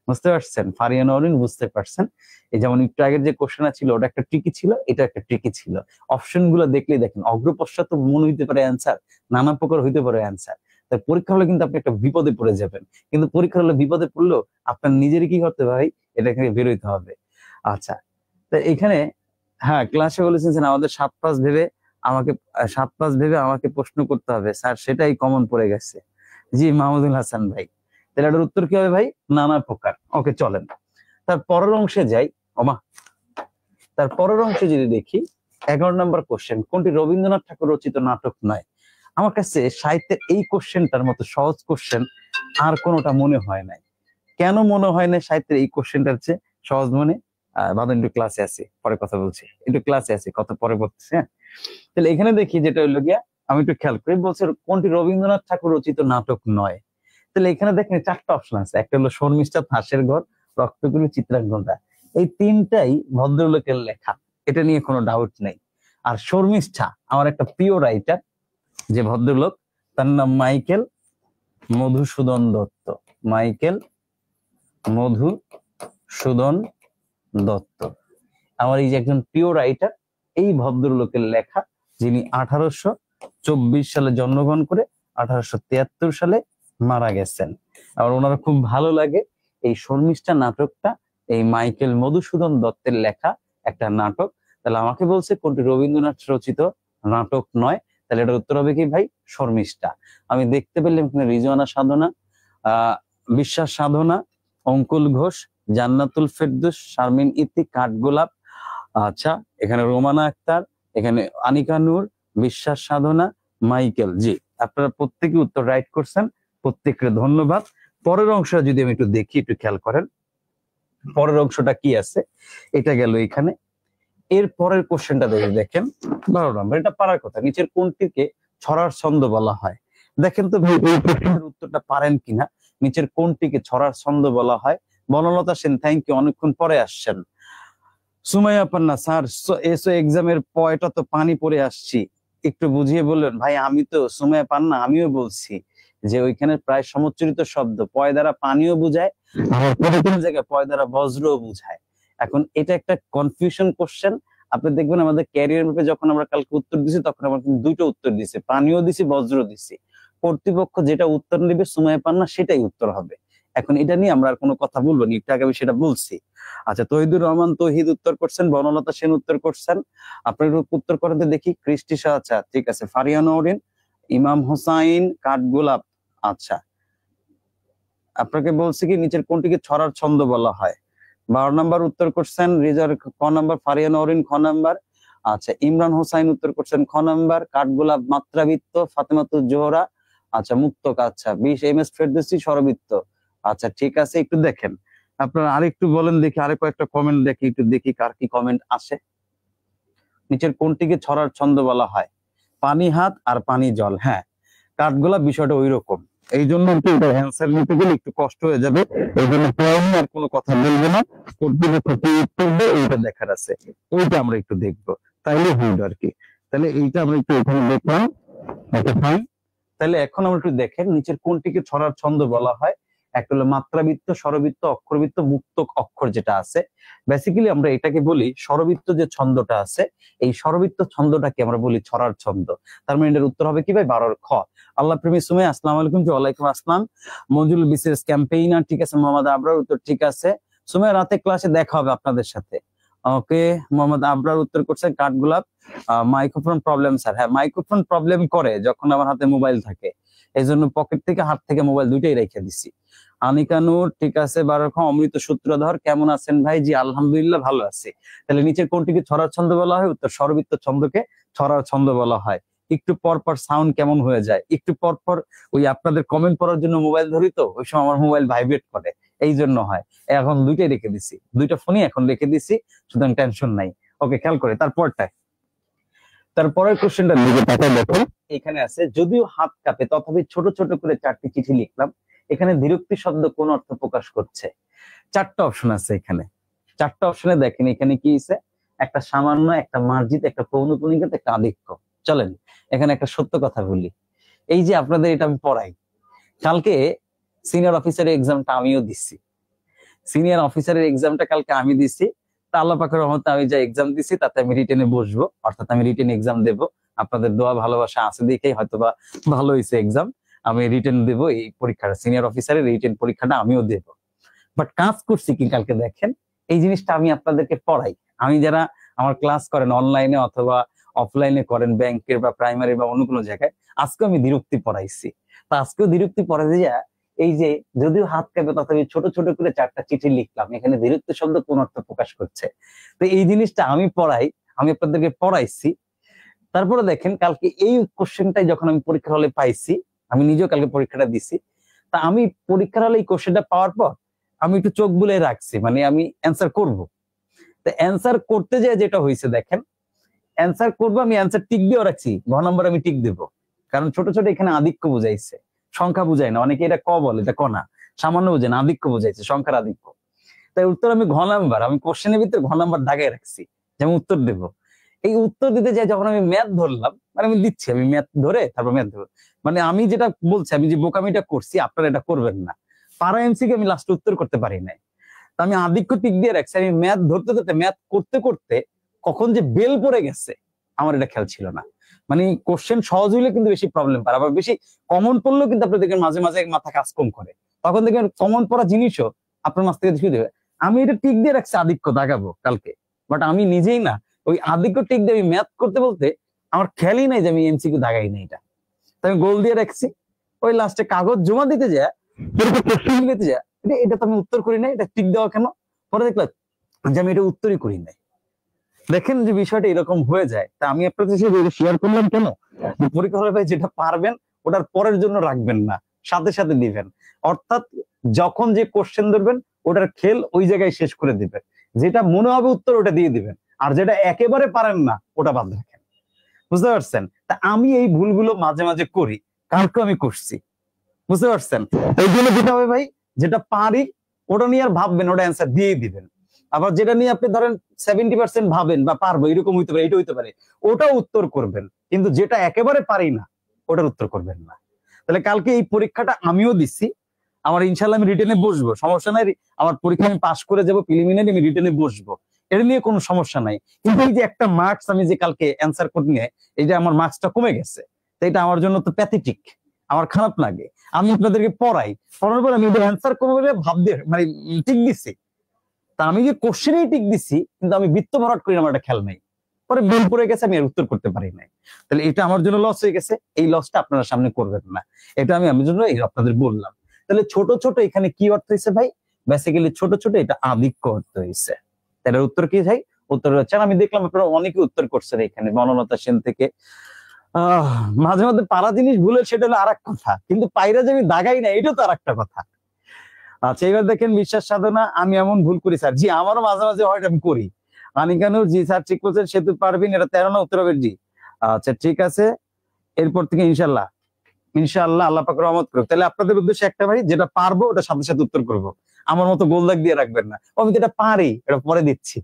বুঝতে পারছেন? ফারিয়া নওরিন বুঝতে পারছেন? এই যেমন একটু আগের যে কোশ্চেনটা ছিল ওটা একটা ট্রিকি ছিল, এটা একটা ট্রিকি ছিল। অপশন গুলো দেখলেই দেখেন, অগ্রপশ্চাৎ মনে হইতে পারে অ্যান্সার, নানা প্রকার হইতে পারে অ্যান্সার। তাই পরীক্ষা হলে কিন্তু আপনি একটা বিপদে পড়ে যাবেন, কিন্তু পরীক্ষা হলে বিপদে পড়লেও আপনার নিজেরই কি করতে হবে ভাই? এটা থেকে বেরোইতে হবে। আচ্ছা, তো এখানে হ্যাঁ ক্লাসে বলেছেন আমাদের 7-5 ভেবে আমাকে 7-5 ভেবে আমাকে প্রশ্ন করতে হবে স্যার, সেটাই কমন পড়ে গেছে। জি মাহমুদুল হাসান ভাই, তাহলে এটার উত্তর কি হবে ভাই? নানা প্রকার। ওকে চলেন তার পরের অংশে যাই। ওমা, তার পরের অংশে যদি দেখি 11 নম্বর কোশ্চেন, কোনটি রবীন্দ্রনাথ ঠাকুর রচিত নাটক নয়? আমার কাছে সাহিত্যের এই কোশ্চেনটার মতো সহজ কোশ্চেন আর কোনোটা মনে হয় নাই। কেন মনে হয় না সাহিত্যের এই কোশ্চেনটার চেয়ে সহজ মনে? বাদন একটু ক্লাসে আছি, পরে কথা বলছি, একটু ক্লাসে আছি, কথা পরে বলতেছি। হ্যাঁ, তাহলে এখানে দেখি যেটা হইলো গিয়া, আমি একটু খেয়াল করি, বলছে কোনটি রবীন্দ্রনাথ ঠাকুর রচিত নাটক নয়। তাহলে এখানে দেখেন 4টা অপশন আছে, একটা হলো শর্মিষ্ঠা, হাঁসের ঘর, রক্তগুলি, চিত্রাঙ্গনটা। এই 3টাই ভদ্রলোকের লেখা, এটা নিয়ে কোনো ডাউট নেই। আর শর্মিষ্ঠা আমার একটা প্রিয় রাইটার, যে ভদ্রলোক, তার নাম মাইকেল মধুসূদন দত্ত। মাইকেল মধুসূদন দত্ত আমার এই যে একজন প্রিয় রাইটার, এই ভদ্রলোকের লেখা, যিনি 1824 সালে জন্মগ্রহণ করে 1873 সালে মারা গেছেন। আর ওনার খুব ভালো লাগে এই শর্মিষ্ঠা নাটকটা, এই মাইকেল মধুসূদন দত্তের লেখা একটা নাটক। তাহলে আমাকে বলছে কোনটি রবীন্দ্রনাথ রচিত নাটক নয়, তাহলে এটার উত্তর হবে কি ভাই? শর্মিষ্ঠা। আমি দেখতে পেলাম এখানে রিজওয়ানা সাধনা, বিশ্বাস সাধনা, অঙ্কুল ঘোষ, জান্নাতুল ফেরদৌস, শারমিন ইতি, কাঠগোলাপ, আচ্ছা এখানে রোমানা আক্তার, এখানে আনিকা নূর, বিশ্বাস সাধনা, মাইকেল। জি, আপনারা প্রত্যেকে উত্তর রাইট করছেন, প্রত্যেককে ধন্যবাদ। পরের অংশটা যদি আমি একটু দেখি, একটু খেয়াল করেন পরের অংশটা কি আছে। এটা গেল এখানে। এর পরের কোশ্চেনটা দেখেন 12 নম্বর, এটা পারার কথা। নিচের কোনটিকে ছড়ার ছন্দ বলা হয়? দেখেন তো ভাই এই প্রশ্নের উত্তরটা পারেন কিনা। নিচের কোনটিকে ছড়ার ছন্দ বলা হয়? বনলতা সেন, থ্যাংক ইউ, অনেকক্ষণ পরে আসছেন। সুমাইয়া পান্না, স্যার এসো এক্সামের পয়টা তো পানি পড়ে আসছি, একটু বুঝিয়ে বললেন। ভাই আমি তো সুমাইয়া পান্না, আমিও বলছি যে ওইখানে প্রায় সমুচ্চারিত শব্দ পয় দ্বারা পানিও বুঝায়, আবার কোনো জায়গায় পয় দ্বারা বজ্রও বুঝায়। এখন এটা একটা কনফিউশন কোশ্চেন। আপনি দেখবেন আমাদের ক্যারিয়ার ম্যাপে যখন আমরা কালকে উত্তর দিছি, তখন আমরা কিন্তু 2টো উত্তর দিছি, পানিও দিছি, বজ্র দিছি। কর্তৃপক্ষ যেটা উত্তর নেবে সুমাইয়া পান্না, সেটাই উত্তর হবে। এখন এটা নিয়ে আমরা আর কোনো কথা বলবো না, একটু আগে আমি সেটা বলছি। আচ্ছা, তহিদুর রহমান তহিদ উত্তর করছেন, বনলতা সেন উত্তর করছেন, আপনার উত্তর করাতে দেখি। কৃষ্টি শাহ, আচ্ছা ঠিক আছে। ফারিয়া নওরিন, ইমাম হোসাইন, কাঠগোলাপ, আচ্ছা আপনাকে বলছি কি নিচের কোনটিকে ছড়ার ছন্দ বলা হয়? 12 নম্বর উত্তর করছেন রিজার ক নম্বর, ফারিয়া নওরিন খ নম্বর, আচ্ছা ইমরান হোসাইন উত্তর করছেন খ নম্বর, কাঠগোলাপ মাত্রাবৃত্ত, ফাতেমাতুজ জোহরা আচ্ছা মুক্তক, আচ্ছা 20 এম এস ফেরদৌসী স্বরবৃত্ত, আচ্ছা ঠিক আছে। একটু দেখেন আপনারা আরেকটু বলেন দেখি, আরে কয়েকটা কমেন্ট দেখি, একটু দেখি কার কি কমেন্ট আসে। নিচের কোনটিকে ছড়ার ছন্দ বলা হয়? পানি হাত আর পানি জল, হ্যাঁ কাঠগোলাপ বিষয়টা ওই রকম, এই জন্য একটু এটা অ্যান্সার নিতে গেলে একটু কষ্ট হয়ে যাবে, এই জন্য আর কোনো কথা বলবো না। কর্তৃপক্ষ কি উত্তর দেয় এইটা দেখার আছে, ওইটা আমরা একটু দেখবো, তাইলে হইল আর কি। তাহলে এইটা আমরা একটু এখানে দেখলাম, ওকে ফাইন। তাহলে এখন আমরা একটু দেখেন নিচের কোনটিকে ছড়ার ছন্দ বলা হয়। একটা হলো মাত্রাবৃত্ত, স্বরবৃত্ত, অক্ষরবৃত্ত, মুক্তক অক্ষর যেটা আছে। বেসিক্যালি আমরা এটাকে বলি স্বরবৃত্ত যে ছন্দটা আছে, এই স্বরবৃত্ত ছন্দটাকে আমরা বলি ছড়ার ছন্দ। তার মানে এটার উত্তর হবে কি ভাই? 12 খ। আল্লাহ প্রেমী সুমে, আসসালামু আলাইকুম। ওয়ালাইকুম আসসালাম। মঞ্জুল বিসিএস ক্যাম্পেইনার, ঠিক আছে। মোহাম্মদ আবরার উত্তর ঠিক আছে। সুমে রাতে ক্লাসে দেখা হবে আপনাদের সাথে, ওকে। মোহাম্মদ আবরার উত্তর করছেন কাঠগোলাপ। মাইক্রোফোন প্রবলেম স্যার, হ্যাঁ মাইক্রোফোন প্রবলেম করে যখন আমার হাতে মোবাইল থাকে, এই জন্য পকেট থেকে হাত থেকে মোবাইল দুইটাই রেখে দিছি। আনিকা নূর, ঠিক আছে। 12 খ। অমৃত সূত্রধর, কেমন আছেন ভাই? জি আলহামদুলিল্লাহ ভালো আছি। তাহলে নিচের কোনটিকে ছড়ার ছন্দ বলা হয়? উত্তর স্বরবৃত্ত ছন্দকে ছড়ার ছন্দ বলা হয়। একটু পর পর সাউন্ড কেমন হয়ে যায়, একটু পর পর ওই আপনাদের কমেন্ট পড়ার জন্য মোবাইল ধরি তো, ওই সময় আমার মোবাইল ভাইব্রেট করে, এই জন্য হয়। এখন দুইটাই রেখে দিছি, দুইটা ফোনই এখন রেখে দিছি, সুতরাং টেনশন নাই। ওকে, খেয়াল করে তারপরটায়, তারপরের কোশ্চেনটা দিকে তাকায় দেখো। এখানে আছে যদিও হাত কাঁপে তথাপি ছোট ছোট করে 4টি চিঠি লিখলাম, এখানে দ্বিরুক্তি শব্দ কোন অর্থ প্রকাশ করছে? 4টা অপশন আছে এখানে। 4টা অপশনে দেখেন এখানে কি আছে, একটা সামান্য, একটা মার্জিত, একটা পৌনঃপুনিকত, একটা আধিক্য। চলেন এখানে একটা সত্য কথা বলি, এই যে আপনাদের এটা আমি পড়াই, কালকে সিনিয়র অফিসারের এক্সামটা আমিও দিচ্ছি। সিনিয়র অফিসারের এক্সামটা কালকে আমি দিছি, তা আল্লাহ পাকের রহমতে আমি যা এক্সাম দিছি তাতে আমি রিটেনে বসবো, অর্থাৎ আমি রিটেন এক্সাম দেব। আপনাদের দোয়া ভালোবাসা আছে দেখেই হয়তোবা ভালো হয়েছে এক্সাম, আমি রিটেন দেব এই পরীক্ষাটা, সিনিয়র অফিসারের রিটেন পরীক্ষাটা আমিও দেব। বাট কাজ করছি কি কালকে দেখেন, এই জিনিসটা আমি আপনাদেরকে পড়াই। আমি যারা আমার ক্লাস করেন অনলাইনে অথবা অফলাইনে করেন, ব্যাংকের বা প্রাইমারি বা অন্য কোনো জায়গায়, আজকে আমি দ্বিরুক্তি পড়াইছি। তা আজকেও দ্বিরুক্তি পড়াতে যা এই যে যদিও হাত কাঁপে তথাপি ছোট ছোট করে 4টা চিঠি লিখলাম, এখানে দ্বিরুক্তি শব্দ কোন অর্থ প্রকাশ করছে? তো এই জিনিসটা আমি পড়াই, আমি আপনাদেরকে পড়াইছি। তারপরে দেখেন কালকে এই কোশ্চেনটাই যখন আমি পরীক্ষার হলে পাইছি, আমি নিজেও কালকে পরীক্ষাটা দিছি, তা আমি পরীক্ষার হলে এই কোশ্চেনটা পাওয়ার পর আমি একটু চোখ বুলে রাখছি, মানে আমি অ্যান্সার করব। তো অ্যান্সার করতে যেয়ে যেটা হয়েছে দেখেন, অ্যান্সার করবো আমি, অ্যান্সার টিক দিয়েও রাখছি, ঘ নম্বর আমি টিক দেবো, কারণ ছোট ছোট এখানে আধিক্য বুঝাইছে, সংখ্যা বুঝায় না। অনেকে এটা ক বলে, এটা ক না, সামান্য বুঝে না, আধিক্য বুঝাইছে, সংখ্যার আধিক্য। তাই উত্তর আমি ঘ নাম্বার, আমি কোশ্চেনের ভিতরে ঘ নাম্বার দাগায় রাখছি যে আমি উত্তর দেবো। এই উত্তর দিতে যাই যখন আমি ম্যাথ ধরলাম, মানে আমি দিচ্ছি, আমি ম্যাথ ধরে তারপর ম্যাথ ধরবো, মানে আমি যেটা বলছি, আমি যে বোকামিটা করছি আপনারা এটা করবেন না। পারা এমসিকে আমি লাস্টে উত্তর করতে পারি নাই, তা আমি আধিক্য টিক দিয়ে রাখছি। আমি ম্যাথ ধরতে ধরতে, ম্যাথ করতে করতে কখন যে বেল পড়ে গেছে আমার এটা খেয়াল ছিল না। মানে কোশ্চেন সহজ হইলে কিন্তু বেশি প্রবলেম পারে, আবার বেশি কমন পড়লেও কিন্তু আপনি দেখেন মাঝে মাঝে মাথা কাজ কম করে, তখন দেখবেন কমন পড়া জিনিসও আপনার মাঝ থেকে শুরু দেবে। আমি এটা টিক দিয়ে রাখছি আধিক্য দাগাবো কালকে, বাট আমি নিজেই না ওই আধিক্য টিক দিয়ে আমি ম্যাথ করতে বলতে আমার খেয়ালই নাই যে আমি এমসিকিউ দাগাই নাই, এটা তো আমি গোল দিয়ে রাখছি। ওই লাস্টে কাগজ জমা দিতে যায়, কোশ্চেন দিতে যায়, এটা তো আমি উত্তর করি নাই, এটা টিক দেওয়া কেন? পরে দেখলাম যে আমি এটা উত্তরই করি নাই। দেখেন যে বিষয়টা এরকম হয়ে যায়, তা আমি আপনাদের সাথে শেয়ার করলাম কেন, পরীক্ষা হলে ভাই যেটা পারবেন ওটার পরের জন্য রাখবেন না, সাথে সাথে দিবেন। অর্থাৎ যখন যে কোশ্চেন ধরবেন ওটার খেল ওই জায়গায় শেষ করে দিবেন, যেটা মনে হবে উত্তর ওটা দিয়ে দিবেন, আর যেটা একেবারে পারেন না ওটা বাদ রাখেন। বুঝতে পারছেন? তা আমি এই ভুলগুলো মাঝে মাঝে করি, কালকে আমি করছি। বুঝতে পারছেন? এই জন্য যেটা হবে ভাই, যেটা পারি ওটা নিয়ে আর ভাববেন, ওটা অ্যান্সার দিয়ে দিবেন। আবার যেটা নিয়ে আপনি ধরেন 70% ভাবেন বা পারবো, এরকম হইতে পারে, এটা হইতে পারে, ওটাও উত্তর করবেন, কিন্তু যেটা একেবারে পারি না ওটার উত্তর করবেন না। তাহলে কালকে এই পরীক্ষাটা আমিও দিচ্ছি, আমার ইনশাল্লাহ আমি রিটেনে বসবো, সমস্যা নাই। আমার পরীক্ষা আমি পাস করে যাবো, প্রিলিমিনারি আমি রিটেনে বসবো, এটা নিয়ে কোনো সমস্যা নাই। কিন্তু এই যে একটা মার্কস আমি যে কালকে অ্যান্সার করতে নিয়ে এই যে আমার মার্কসটা কমে গেছে, তো এটা আমার জন্য তো প্যাথেটিক। আমার খারাপ লাগে। আমি আপনাদেরকে পড়াই, পড়ানোর পর আমি এটা অ্যান্সার করবো বলে ভাব দিয়ে মানে টিক দিচ্ছি, তা আমি যে কোশ্চেনেই টিক দিচ্ছি কিন্তু আমি বৃত্ত ভরাট করি আমার একটা খেয়াল নাই, পরে বেল পড়ে গেছে, আমি আর উত্তর করতে পারি নাই। তাহলে এটা আমার জন্য লস হয়ে গেছে, এই লসটা আপনারা সামনে করবেন না, এটা আমি জন্য আপনাদের বললাম। তাহলে ছোট ছোট এখানে কি অর্থ হয়েছে ভাই? বেসিক্যালি ছোট ছোট এটা আধিক্য অর্থ হয়েছে। তাহলে উত্তর কি ভাই? উত্তর হচ্ছে, আমি দেখলাম আপনারা অনেকে উত্তর করছেন এখানে, বনলতা সেন থেকে। মাঝে মধ্যে পারা জিনিস ভুলে সেটা হলো আর এক কথা, কিন্তু পায়রা যে আমি দাগাই না এটা তো আর একটা কথা। আচ্ছা, এবার দেখেন বিশ্বাস সাধনা, আমি এমন ভুল করি স্যার? জি, আমারও মাঝে মাঝে হয়, আমি করি। আনিকানুর, জি স্যার ঠিক বলছেন, সেতু পারবেন, এটা 13 না উত্তর হবে জি। আচ্ছা ঠিক আছে, এরপর থেকে ইনশাল্লাহ ইনশাআল্লাহ আল্লাহ পাক রহমত করুক। তাহলে আপনাদের উদ্দেশ্যে একটা ভাই, যেটা পারবো ওটা সাথে সাথে উত্তর করব, আমার মতো গোল দাগ দিয়ে রাখবেন না, আমি যেটা পারি এটা পরে দিচ্ছি,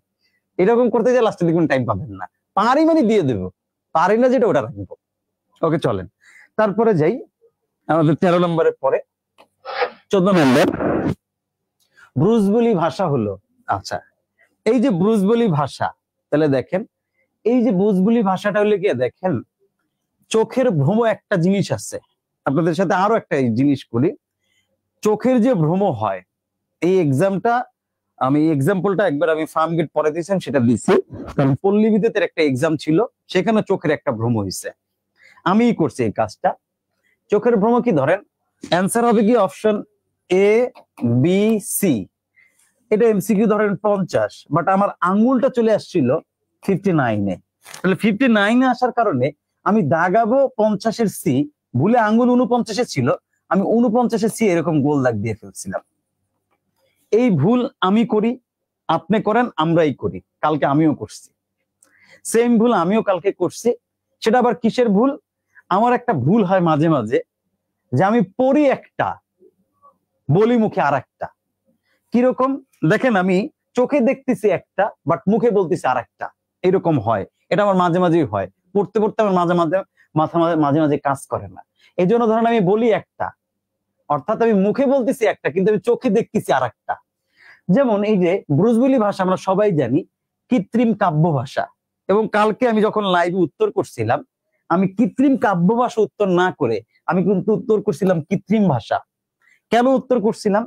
এরকম করতে যে লাস্টে দেখবেন টাইম পাবেন না। পারি মানে দিয়ে দেবো, পারি না যেটা ওটা রাখবো। ওকে চলেন, তারপরে যাই আমাদের 13 নম্বরের পরে 14 নম্বর, ব্রুজবুলি ভাষা হলো। আচ্ছা, এই যে ব্রুজবুলি ভাষা, তাহলে দেখেন এই যে ব্রুজবুলি ভাষাটা হলে কি, দেখেন চোখের ভ্রম একটা জিনিস আছে, আপনাদের সাথে আরো একটা জিনিস করি। চোখের যে ভ্রম হয়, এই এক্সাম্পলটা একবার আমি ফার্ম গেট পরে দিয়েছেন, সেটা দিচ্ছি, কারণ পল্লী বিদ্যুতের একটা এক্সাম ছিল, সেখানে চোখের একটা ভ্রম হয়েছে, আমি করছি এই কাজটা। চোখের ভ্রম কি, ধরেন অ্যান্সার হবে কি অপশন এ বি সি, এটা এমসিকিউ ধরেন 50, বাট আমার আঙ্গুলটা চলে আসছিল 59-এ। তাহলে 59-এ আসার কারণে আমি দাগাবো 50-এর সি, ভুলে আঙ্গুল 49-এ ছিল, আমি 49-এর সি এরকম গোল দাগ দিয়ে ফেলছিলাম। এই ভুল আমি করি, আপনি করেন, আমরাই করি, কালকে আমিও করছি সেম ভুল, আমিও কালকে করছি। সেটা আবার কিসের ভুল? আমার একটা ভুল হয় মাঝে মাঝে, যে আমি পড়ি একটা, বলি মুখে আর একটা। কিরকম দেখেন, আমি চোখে দেখতেছি একটা, বাট মুখে বলতেছি আর একটা, এরকম হয়। এটা আমার মাঝে মাঝেই হয়, পড়তে পড়তে আমার মাঝে মাঝে মাঝে মাঝে কাজ করে না। এই জন্য ধরেন আমি বলি একটা, অর্থাৎ আমি মুখে বলতেছি একটা, কিন্তু আমি চোখে দেখতেছি আর একটা। যেমন এই যে ব্রুজবুলি ভাষা আমরা সবাই জানি কৃত্রিম কাব্য ভাষা, এবং কালকে আমি যখন লাইভে উত্তর করছিলাম, আমি কৃত্রিম কাব্য ভাষা উত্তর না করে আমি কিন্তু উত্তর করছিলাম কৃত্রিম ভাষা। কেন উত্তর করছিলাম?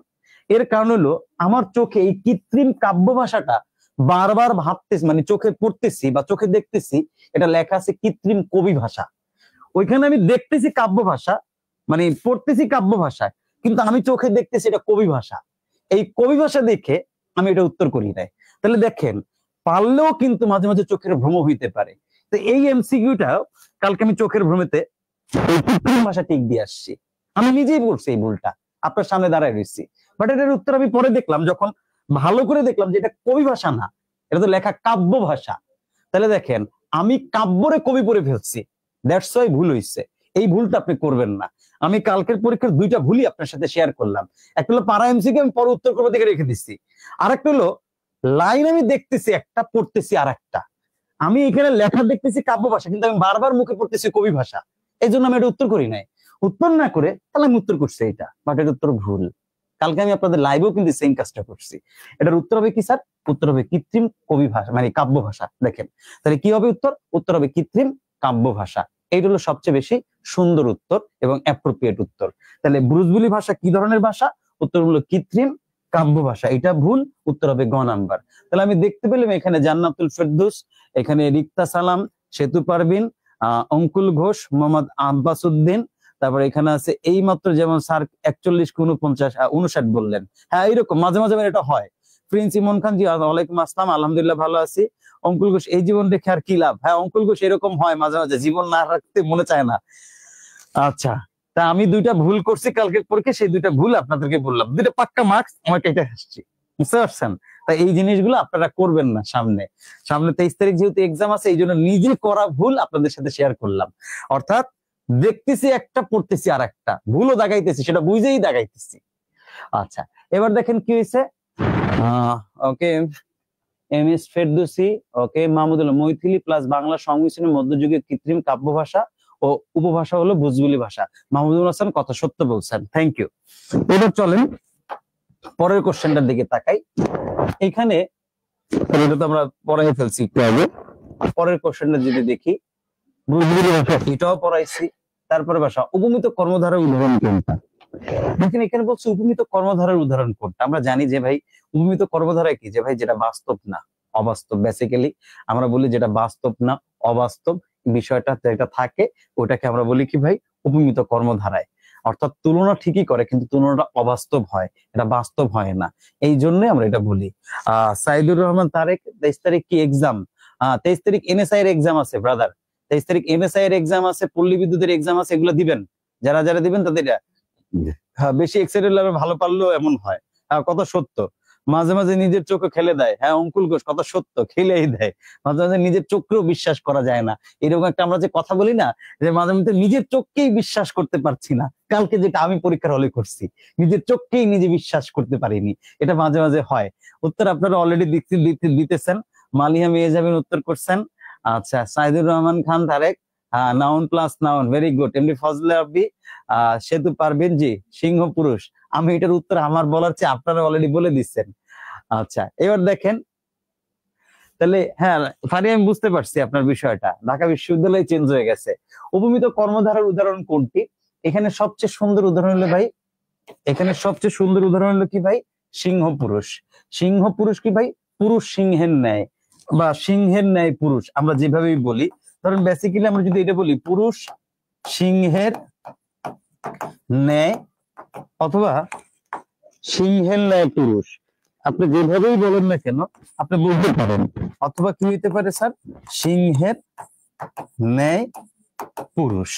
এর কারণ হলো আমার চোখে এই কৃত্রিম কাব্য ভাষাটা বারবার ভাবতেছি, মানে চোখে পড়তেছি বা চোখে দেখতেছি, এটা লেখা আছে কৃত্রিম কবি ভাষা। ওইখানে আমি দেখতেছি কাব্য ভাষা, মানে পড়তেছি কাব্য ভাষায়, কিন্তু আমি চোখে দেখতেছি এটা কবি ভাষা। এই কবি ভাষা দেখে আমি এটা উত্তর করি নাই। তাহলে দেখেন, পারলেও কিন্তু মাঝে মাঝে চোখের ভ্রম হইতে পারে। তো এই এমসিকিউটাও কালকে আমি চোখের ভ্রমেতে এই কৃত্রিম ভাষা টিক দিয়ে আসছি, আমি নিজেই বলছি এই ভুলটা, আপনার সামনে দাঁড়ায় রয়েছি। বাট এটার উত্তর আমি পরে দেখলাম, যখন ভালো করে দেখলাম যে এটা কবি ভাষা না, এটা তো লেখা কাব্য ভাষা। তাহলে দেখেন, আমি কাব্যরে কবি পড়ে ফেলছি, দ্যাটস ওয়াই ভুল হয়েছে। এই ভুলটা আপনি করবেন না। আমি কালকের পরীক্ষার দুইটা ভুলই আপনার সাথে শেয়ার করলাম। একটা হলো পারা এমসিকিউ আমি পরে উত্তর করবো দেখে রেখে দিচ্ছি, আর একটা হলো লাইন আমি দেখতেছি একটা, পড়তেছি আর একটা। আমি এখানে লেখা দেখতেছি কাব্য ভাষা, কিন্তু আমি বারবার মুখে পড়তেছি কবি ভাষা, এই জন্য আমি এটা উত্তর করি নাই। উত্তর না করে তাহলে আমি উত্তর করছি এটা, বাট এর উত্তর ভুল। কালকে আমি আপনাদের লাইভেও কিন্তু সেম কাজটা করছি। এটার উত্তর হবে কি স্যার? উত্তর হবে কৃত্রিম কবি ভাষা, মানে কাব্য ভাষা। দেখেন তাহলে কি হবে উত্তর? উত্তর হবে কৃত্রিম কাব্য ভাষা। এইটা হলো সবচেয়ে বেশি সুন্দর উত্তর এবং অ্যাপ্রোপ্রিয়েট উত্তর। তাহলে ব্রুজবুলি ভাষা কি ধরনের ভাষা? উত্তর হলো কৃত্রিম কাব্য ভাষা, এটা ভুল, উত্তর হবে গ নাম্বার। তাহলে আমি দেখতে পেলাম এখানে জান্নাতুল ফেরদৌস, এখানে রিক্তা সালাম, সেতু পারবিন, অঙ্কুল ঘোষ, মোহাম্মদ আব্বাস উদ্দিন, তারপর এখানে আছে এই মাত্র যেমন স্যার 41 কি 49 59 বললেন, হ্যাঁ এরকম মাঝে মাঝে এটা হয়। প্রিন্স ইমন খান, জি ওয়ালাইকুম আসসালাম, আলহামদুলিল্লাহ ভালো আছি। অঙ্কুল ঘোষ, এই জীবন রেখে আর কি লাভ? হ্যাঁ অঙ্কুল ঘোষ, এরকম হয় মাঝে মাঝে, জীবন না রাখতে মনে চায় না। আচ্ছা, তা আমি দুইটা ভুল করছি কালকের পরীক্ষা, সেই দুইটা ভুল আপনাদেরকে বললাম, দুইটা পাক্কা মার্কস আমার কেটে আসছি, বুঝতে পারছেন? তাই এই জিনিসগুলো আপনারা করবেন না। সামনে 23 তারিখ যেহেতু এক্সাম আছে, এই জন্য নিজে করা ভুল আপনাদের সাথে শেয়ার করলাম। অর্থাৎ দেখতেছি একটা, পড়তেছি আর একটা, ভুলও দাগাইতেছি, সেটা বুঝেই দাগাইতেছি। আচ্ছা, এবার দেখেন কি হয়েছে। ওকে, এম এস ফেরদৌসি, ওকে, মাহমুদুল্লাহ, মৈথিলি প্লাস বাংলা সংমিশ্রণে মধ্যযুগীয় কৃত্রিম কাব্য ভাষা ও উপভাষা হলো ব্রুজবুলি ভাষা। মাহমুদুল হাসান কথা সত্য বলছেন, থ্যাংক ইউ। এবার চলেন পরের কোশ্চেনটার দিকে তাকাই। এখানে এটা তো আমরা পড়াই ফেলছি একটু আগে, পরের কোশ্চেনটা যদি দেখি, ব্রুজবুলি ভাষা এটাও পড়াইছি, তারপরে ভাষা। উপমিত কর্মধারার উদাহরণ কোনটা? দেখেন এখানে বলছে উপমিত কর্মধারার উদাহরণ কোনটা। আমরা জানি যে ভাই উপমিত কর্মধারা কি, যে ভাই যেটা বাস্তব না, অবাস্তব। বেসিক্যালি আমরা বলি যেটা বাস্তব না, অবাস্তব বিষয়টা যেটা থাকে ওটাকে আমরা বলি কি ভাই, উপমিত কর্মধারায়। অর্থাৎ তুলনা ঠিকই করে কিন্তু তুলনাটা অবাস্তব হয়, এটা বাস্তব হয় না, এই জন্য আমরা এটা বলি। সাইদুর রহমান তারেক, 23 তারিখ কি এক্সাম? 23 তারিখ এনএসআই এর এক্সাম আছে ব্রাদার, 23 তারিখ এনএসআই এর এক্সাম আছে, পল্লী বিদ্যুতের এক্সাম আছে, এগুলো দিবেন। যারা যারা দিবেন তাদের হ্যাঁ বেশি এক্সাইটেড লাগবে, ভালো পারলেও এমন হয়। হ্যাঁ কত সত্য, মাঝে মাঝে নিজের চোখে খেলে দেয়। হ্যাঁ অঙ্কুল ঘোষ কত সত্য, খেলেই দেয়। মাঝে মাঝে নিজের চোখকেও বিশ্বাস করা যায় না, এরকম একটা আমরা যে কথা বলি না, যে মাঝে মধ্যে নিজের চোখকেই বিশ্বাস করতে পারছি না। কালকে যেটা আমি পরীক্ষার হলে করছি, নিজের চোখকেই নিজে বিশ্বাস করতে পারিনি, এটা মাঝে মাঝে হয়। উত্তর আপনারা অলরেডি দিতেছেন। মালিহা মেয়ে যাবেন উত্তর করছেন। আচ্ছা Saidur Rahman Khan Tareq, noun plus noun, very good. এমনি ফজলে আরবি, সেতু পারবেন জি, সিংহ পুরুষ। আমি এটার উত্তর আমার বলার চেয়ে আপনারা অলরেডি বলে দিচ্ছেন। আচ্ছা এবার দেখেন, তাহলে হ্যাঁ ফারি আমি বুঝতে পারছি আপনার বিষয়টা, ঢাকা বিশ্ববিদ্যালয় চেঞ্জ হয়ে গেছে। উপমিত কর্মধারার উদাহরণ কোনটি? এখানে সবচেয়ে সুন্দর উদাহরণ হলো ভাই, এখানে সবচেয়ে সুন্দর উদাহরণ হলো কি ভাই, সিংহ পুরুষ। সিংহ পুরুষ কি ভাই, পুরুষ সিংহের ন্যায় বা সিংহের ন্যায় পুরুষ, আমরা যেভাবেই বলি। ধরেন বেসিক্যালি আমরা যদি এটা বলি পুরুষ সিংহের ন্যায় অথবা সিংহের ন্যায় পুরুষ, আপনি যেভাবেই বলেন না কেন আপনি বলতে পারেন। অথবা কি হইতে পারে স্যার, সিংহের ন্যায় পুরুষ।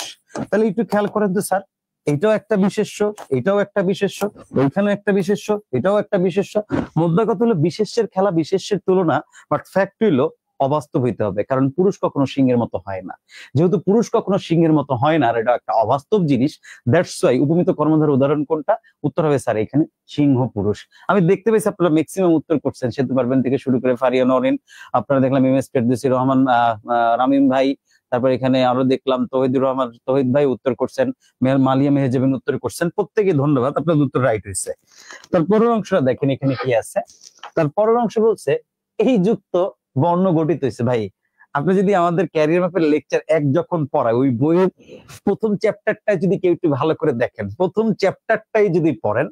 তাহলে একটু খেয়াল করেন তো স্যার, এটাও একটা বিশেষ্য, এটাও একটা বিশেষ্য, ওইখানেও একটা বিশেষ্য, এটাও একটা বিশেষ্য। মোদ্দা কথা হলো বিশেষ্যের খেলা, বিশেষ্যের তুলনা, বাট ফ্যাক্ট হইলো অবাস্তব হইতে হবে, কারণ পুরুষ কখনো সিংহের মতো হয় না। যেহেতু পুরুষ কখনো সিংহের মতো হয় না আর এটা একটা অবাস্তব জিনিস, দ্যাটস ওয়াই উপমিত কর্মধার উদাহরণ কোনটা? উত্তর হবে স্যার এখানে সিংহ পুরুষ। আমি দেখতে পেয়েছি আপনারা ম্যাক্সিমাম উত্তর করছেন, সেতু পারবেন থেকে শুরু করে ফারিয়া নরিন, আপনারা দেখলাম এম এস ফেরদৌসী রহমান, রামিম ভাই, তারপর এখানে আরো দেখলাম তৌহিদুর রহমান, তৌহিদ ভাই উত্তর করছেন, মালিয়া মেহেজাবিন উত্তর করছেন, প্রত্যেকে ধন্যবাদ, আপনার উত্তর রাইট হয়েছে। তারপরের অংশটা দেখেন এখানে কি আছে। তারপরের অংশ বলছে এই যুক্ত বর্ণ গঠিত হয়েছে। ভাই আপনি যদি আমাদের ক্যারিয়ার ম্যাপের লেকচার 1 যখন পড়ায়, ওই বইয়ের প্রথম চ্যাপ্টারটাই যদি কেউ একটু ভালো করে দেখেন, প্রথম চ্যাপ্টারটাই যদি পড়েন,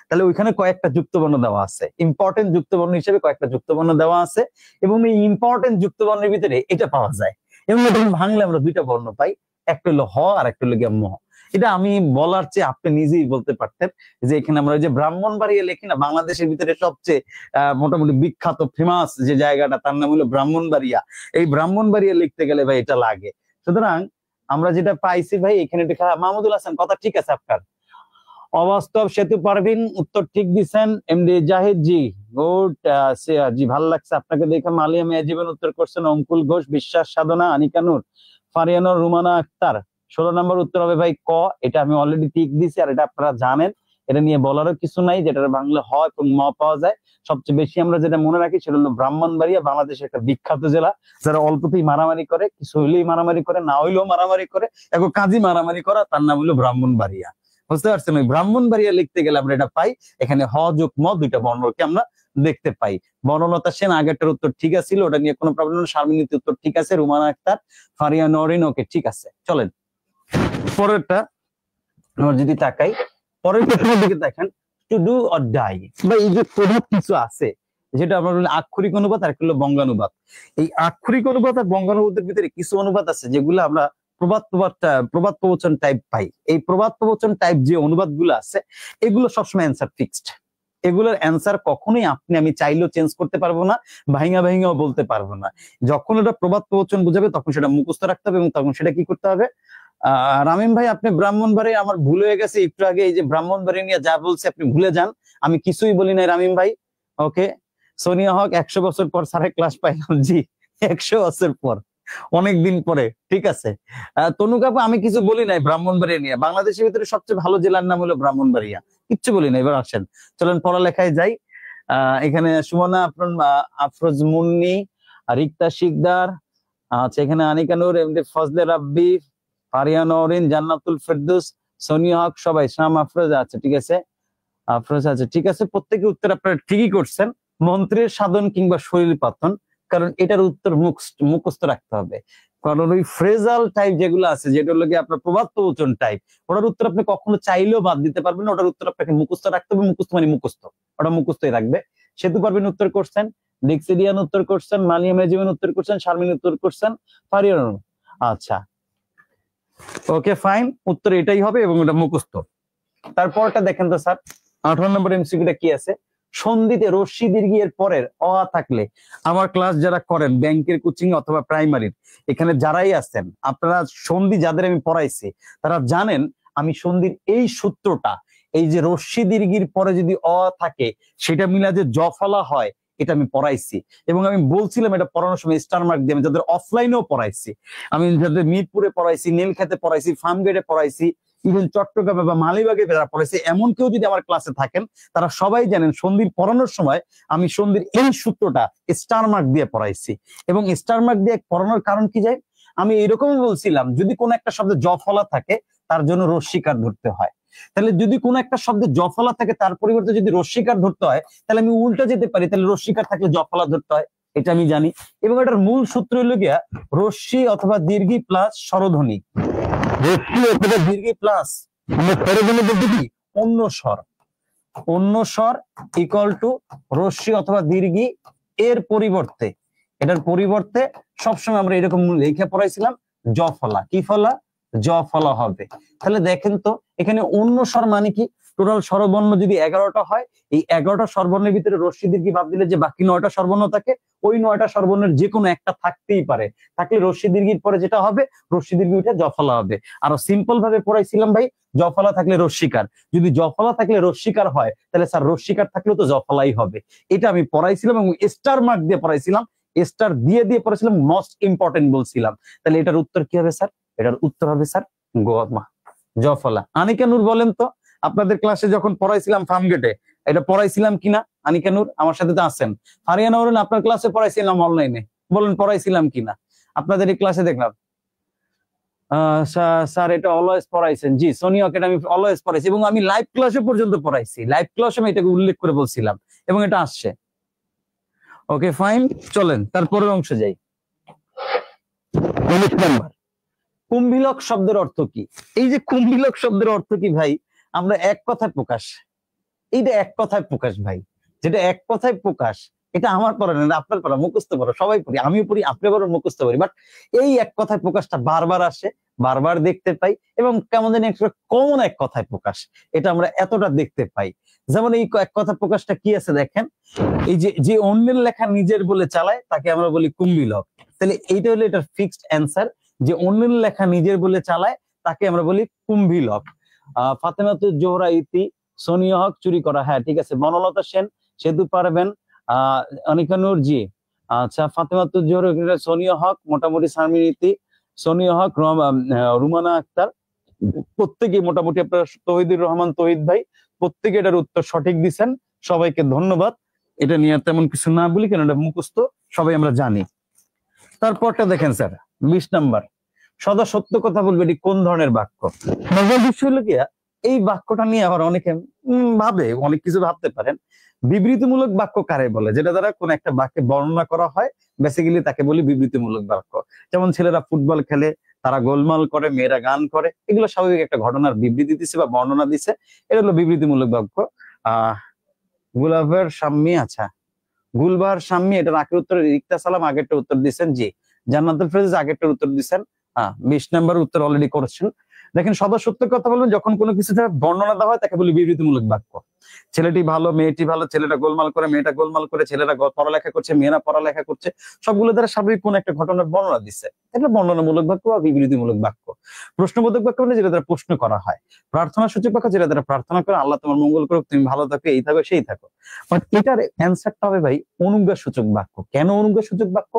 তাহলে ওইখানে কয়েকটা যুক্তবর্ণ দেওয়া আছে, ইম্পর্টেন্ট যুক্তবর্ণ হিসেবে কয়েকটা যুক্তবর্ণ দেওয়া আছে, এবং এই ইম্পর্টেন্ট যুক্তবর্ণের ভিতরে এটা পাওয়া যায়। এবং এটা ভাঙলে আমরা দুইটা বর্ণ পাই, একটা হলো হ আর একটা হলো গিয়ে ম। এটা আমি বলার চেয়ে আপনি নিজেই বলতে পারতেন যে এখানে আমরা যে ব্রাহ্মণবাড়িয়া লিখি না, বাংলাদেশের ভিতরে সবচেয়ে মোটামুটি বিখ্যাত ফেমাস যে জায়গাটা, তার নাম হলো ব্রাহ্মণবাড়িয়া। এই ব্রাহ্মণবাড়িয়া লিখতে গেলে ভাই এটা লাগে। সুতরাং আমরা যেটা পাইছি ভাই এখানে, মাহমুদুল হাসান কথা ঠিক আছে আপনার, অবাস্তব সেতু পারভিন উত্তর ঠিক দিচ্ছেন। এমডি জাহিদ জি গুড, জি ভালো লাগছে আপনাকে দেখে। মালিয়া মেয়াজিবেন উত্তর করছেন। অঙ্কুল ঘোষ, বিশ্বাস সাধনা, আনিকানুর, ফারিয়ানুর, রুমানা আক্তার। 16 নম্বর উত্তর হবে ভাই ক, এটা আমি অলরেডি টিক দিছি, আর এটা আপনারা জানেন, এটা নিয়ে বলারও কিছু নাই, যেটা বাংলা হ এবং ম পাওয়া যায়। সবচেয়ে বেশি আমরা যেটা মনে রাখি সেটা হলো ব্রাহ্মণবাড়িয়া, বাংলাদেশের একটা বিখ্যাত জেলা, যারা অল্পতেই মারামারি করে, কিছু হইলেই মারামারি করে, না হইলেও মারামারি করে, এখন কাজী মারামারি করা, তার নাম হলো ব্রাহ্মণবাড়িয়া। বুঝতে পারছেন? ওই ব্রাহ্মণবাড়িয়া লিখতে গেলে আমরা এটা পাই, এখানে হ যোগ ম দুইটা বর্ণকে আমরা দেখতে পাই। বনলতা সেন আগেরটার উত্তর ঠিক আছে, ওটা নিয়ে কোনো প্রবলেম নেই। শারমিনীর উত্তর ঠিক আছে, রুমানা আক্তার, ফারিয়া নরিন ওকে ঠিক আছে। চলেন পরেরটা আমরা যদি তাকাই, পরের প্রশ্নের দিকে দেখেন, টু ডু অর ডাই, বা এই যে প্রভাব কিছু আছে, যেটা আমরা আক্ষরিক অনুবাদ আর একটা হলো বঙ্গানুবাদ। এই আক্ষরিক অনুবাদ আর বঙ্গানুবাদের ভিতরে কিছু অনুবাদ আছে যেগুলো আমরা প্রবাদ প্রবচন টাইপ পাই। এই প্রবাদ প্রবচন টাইপ যে অনুবাদ গুলো আছে, এগুলো সবসময় অ্যান্সার ফিক্সড। এগুলোর অ্যান্সার কখনোই আপনি আমি চাইলেও চেঞ্জ করতে পারবো না, ভাইঙা ভাইঙাও বলতে পারবো না। যখন এটা প্রবাদ প্রবচন বুঝাবে তখন সেটা মুখস্থ রাখতে হবে, এবং তখন সেটা কি করতে হবে। রামিম ভাই আপনি ব্রাহ্মণবাড়ি, আমার ভুল হয়ে গেছে একটু আগে, এই যে ব্রাহ্মণবাড়ি নিয়ে যা বলছে আপনি ভুলে যান, আমি কিছুই বলি নাই রামিম ভাই। ওকে, সোনিয়া হক 100 বছর পর স্যারের ক্লাস পাইলাম, জি 100 বছর পর, অনেকদিন পরে, ঠিক আছে। তনুকাপু আমি কিছু বলি নাই ব্রাহ্মণবাড়িয়া নিয়ে, বাংলাদেশের ভিতরে সবচেয়ে ভালো জেলার নাম হলো ব্রাহ্মণবাড়িয়া, কিচ্ছু বলি না। এবার আসেন, চলেন পড়ালেখায় যাই। এখানে সুমনা আফরোজ মুন্নি, রিক্তা শিকদার, আচ্ছা এখানে আনিকানুর, এমডি ফজলে রাব্বি, ফারিয়া নওরিন, জান্নাতুল ফেরদৌস, সোনিয়া হক, সবাই, শাম আফরোজ আছে, ঠিক আছে, আফরোজ আছে, ঠিক আছে। প্রত্যেকে উত্তর আপনারা ঠিকই করছেন। মন্ত্রের সাধন কিংবা শরীর পাতন, কারণ এটার উত্তর মুখস্থ রাখতে হবে। কারণ ওই ফ্রেজাল টাইপ যেগুলো আছে, যেটা হলো গিয়ে আপনার প্রবাদ প্রবচন টাইপ, ওটার উত্তর আপনি কখনো চাইলেও বাদ দিতে পারবেন না। ওটার উত্তর আপনাকে মুখস্থ রাখতে হবে, মুখস্থ মানে মুখস্থ, ওটা মুখস্থই রাখবে। সেতু পারবেন উত্তর করছেন, ডিক্সিডিয়ান উত্তর করছেন, মালিয়া মেজিমিন উত্তর করছেন, শারমিন উত্তর করছেন, ফারিয়ান। আচ্ছা ওকে ফাইন, উত্তর এটাই হবে এবং ওটা মুখস্থ। তারপরটা দেখেন তো স্যার, 18 নম্বর এমসিকিউটা কি আছে? সন্ধিতে রশ্মি দীর্ঘি এর পরের অ থাকলে, আমার ক্লাস যারা করেন ব্যাংকের কোচিং অথবা প্রাইমারির, এখানে যারাই আছেন আপনারা সন্ধি যাদের আমি পড়াইছি তারা জানেন আমি সন্ধির এই সূত্রটা, এই যে রশ্মি দীর্ঘির পরে যদি অ থাকে সেটা মিলা যে জ ফলা হয়, এটা আমি পড়াইছি এবং আমি বলছিলাম এটা পড়ানোর সময় স্টার মার্ক দিয়ে। আমি যাদের অফলাইনেও পড়াইছি, আমি যাদের মিরপুরে পড়াইছি, নীলক্ষেতে পড়াইছি, ফার্মগেটে পড়াইছি, ইভেন চট্টগ্রামে বা মালিবাগে যারা পড়েছে, এমন কেউ যদি আমার ক্লাসে থাকেন তারা সবাই জানেন সন্ধির পড়ানোর সময় আমি সন্ধির এই সূত্রটা স্টার মার্ক দিয়ে পড়াইছি। এবং স্টার মার্ক দিয়ে পড়ানোর কারণ কি যায়, আমি এরকম বলছিলাম যদি কোনো একটা শব্দে জ ফলা থাকে তার জন্য রস্বীকার ধরতে হয়। তাহলে যদি কোনো একটা শব্দে জ ফলা থাকে তার পরিবর্তে যদি রস্বীকার ধরতে হয়, তাহলে আমি উল্টা যেতে পারি, তাহলে রস্বীকার থাকলে জ ফলা ধরতে হয়, এটা আমি জানি। এবং এটার মূল সূত্র হলো গিয়া রস্বী অথবা দীর্ঘি প্লাস স্বরধ্বনি, রশ্মি অথবা দীর্ঘি প্লাস স্বরধ্বনি বলতে কি অন্য স্বর, অন্য স্বর ইকুয়াল টু রশ্মি অথবা দীর্ঘি এর পরিবর্তে, এটার পরিবর্তে সবসময় আমরা এরকম লিখে পড়াইছিলাম জ ফলা। কি ফলা? জ ফলা হবে। তাহলে দেখেন তো এখানে অন্য স্বর মানে কি, টোটাল স্বরবর্ণ যদি 11টা হয়, এই 11টা স্বরবর্ণের ভিতরে রশ্মি দীর্ঘি বাদ দিলে যে বাকি 9টা স্বরবর্ণ থাকে, ওই 9টা স্বরবর্ণের যে কোনো একটা থাকতেই পারে। থাকলে রশ্মি দীর্ঘির পরে যেটা হবে রশ্মি দীর্ঘি উঠে জ ফলা হবে। আরো সিম্পল ভাবে পড়াইছিলাম ভাই, জ ফলা থাকলে রস্বীকার, যদি জ ফলা থাকলে রস্বীকার হয় তাহলে স্যার রস্বীকার থাকলেও তো জ ফলাই হবে। এটা আমি পড়াইছিলাম এবং স্টার মার্ক দিয়ে পড়াইছিলাম, স্টার দিয়ে দিয়ে পড়েছিলাম, মোস্ট ইম্পর্টেন্ট বলছিলাম। তাহলে এটার উত্তর কি হবে স্যার? এটার উত্তর হবে স্যার গোমা, জ ফলা। আনিকা নূর বলেন তো, আপনাদের ক্লাসে যখন পড়াইছিলাম ফার্মগেটে, এটা পড়াইছিলাম কিনা? আনিকা নূর আমার সাথে তো আছেন। ফারিয়ানা বলেন আপনার ক্লাসে পড়াইছিলাম অনলাইনে, বলেন পড়াইছিলাম কিনা? আপনাদের এই ক্লাসে দেখলাম স্যার এটা অলওয়েজ পড়াইছেন। জি সোনিয়াকে এটা আমি অলওয়েজ পড়াইছি এবং আমি লাইভ ক্লাসে পর্যন্ত পড়াইছি, লাইভ ক্লাসে আমি এটাকে উল্লেখ করে বলছিলাম এবং এটা আসছে। ওকে ফাইন, চলেন তারপরের অংশে যাই। কুম্ভিলক শব্দের অর্থ কি? এই যে কুম্ভিলক শব্দের অর্থ কি ভাই, আমরা এক কথায় প্রকাশ, এইটা এক কথায় প্রকাশ ভাই, যেটা এক কথায় প্রকাশ, এটা আমার পড়া না, আপনার পড়া, মুখস্থ পড়া, সবাই পড়ি, আমিও পড়ি, আপনি বড় মুখস্থ পড়ি, বাট এই এক কথায় প্রকাশটা বারবার আসে, বারবার দেখতে পাই এবং কেমন জানি একটা কমন এক কথায় প্রকাশ, এটা আমরা এতটা দেখতে পাই। যেমন এই এক কথা প্রকাশটা কি আছে দেখেন, এই যে যে অন্যের লেখা নিজের বলে চালায় তাকে আমরা বলি কুম্ভিলক। তাহলে এইটা হলো এটার ফিক্সড অ্যান্সার, যে অন্যের লেখা নিজের বলে চালায় তাকে আমরা বলি কুম্ভিলক। ফাতেমাতুজ জোহরা ইতি, সোনিয়া হক চুরি করা, হ্যাঁ ঠিক আছে। বনলতা সেন, সেতু পারবেন, অনিকা নূর জি, আচ্ছা ফাতেমাতুজ জোহরা, সোনিয়া হক, মোটামুটি শারমিন ইতি, সোনিয়া হক, রুমানা আক্তার, প্রত্যেকে মোটামুটি আপনার, তহিদুর রহমান তহিদ ভাই, প্রত্যেকে এটার উত্তর সঠিক দিচ্ছেন, সবাইকে ধন্যবাদ। এটা নিয়ে তেমন কিছু না বলি, কেন এটা মুখস্থ, সবাই আমরা জানি। তারপরটা দেখেন স্যার 20 নাম্বার, সদা সত্য কথা বলবে, এটি কোন ধরনের বাক্য? মজার বিষয় হলো গিয়া এই বাক্যটা নিয়ে আবার অনেকে ভাবে, অনেক কিছু ভাবতে পারেন। বিবৃতিমূলক বাক্য কারে বলে? যেটা দ্বারা কোন একটা বাক্যে বর্ণনা করা হয়, বেসিক্যালি তাকে বলি বিবৃতিমূলক বাক্য। যেমন ছেলেরা ফুটবল খেলে, তারা গোলমাল করে, মেয়েরা গান করে, এগুলো স্বাভাবিক একটা ঘটনার বিবৃতি দিচ্ছে বা বর্ণনা দিচ্ছে, এটা হলো বিবৃতিমূলক বাক্য। গুলাবের সাম্মি, আচ্ছা গুলবার সাম্মি, এটার আগের উত্তরে রিক্তা সালাম আগেরটা উত্তর দিচ্ছেন, জি জান্নাতুল ফেরদৌস আগেরটার উত্তর দিচ্ছেন, 20 নাম্বার উত্তর অলরেডি করেছেন। দেখেন সদা সত্য কথা বলবেন, যখন কোনো কিছু বর্ণনা দেওয়া হয় তাকে বলি বিবৃতিমূলক বাক্য। ছেলেটি ভালো, মেয়েটি ভালো, ছেলেটা গোলমাল করে, মেয়েটা গোলমাল করে, ছেলেরা পড়ালেখা করছে, মেয়েরা পড়ালেখা করছে, সবগুলো দ্বারা স্বাভাবিক কোন একটা ঘটনার বর্ণনা দিচ্ছে, এটা বর্ণনামূলক বাক্য বা বিবৃতিমূলক বাক্য। প্রশ্নবোধক বাক্য মানে যেটা দ্বারা প্রশ্ন করা হয়। প্রার্থনা সূচক বাক্য যেটা দ্বারা প্রার্থনা করে, আল্লাহ তোমার মঙ্গল করুক, তুমি ভালো থাকো, এই থাকো সেই থাকো। বাট এটার অ্যান্সারটা হবে ভাই অনুজ্ঞা সূচক বাক্য। কেন অনুজ্ঞা সূচক বাক্য?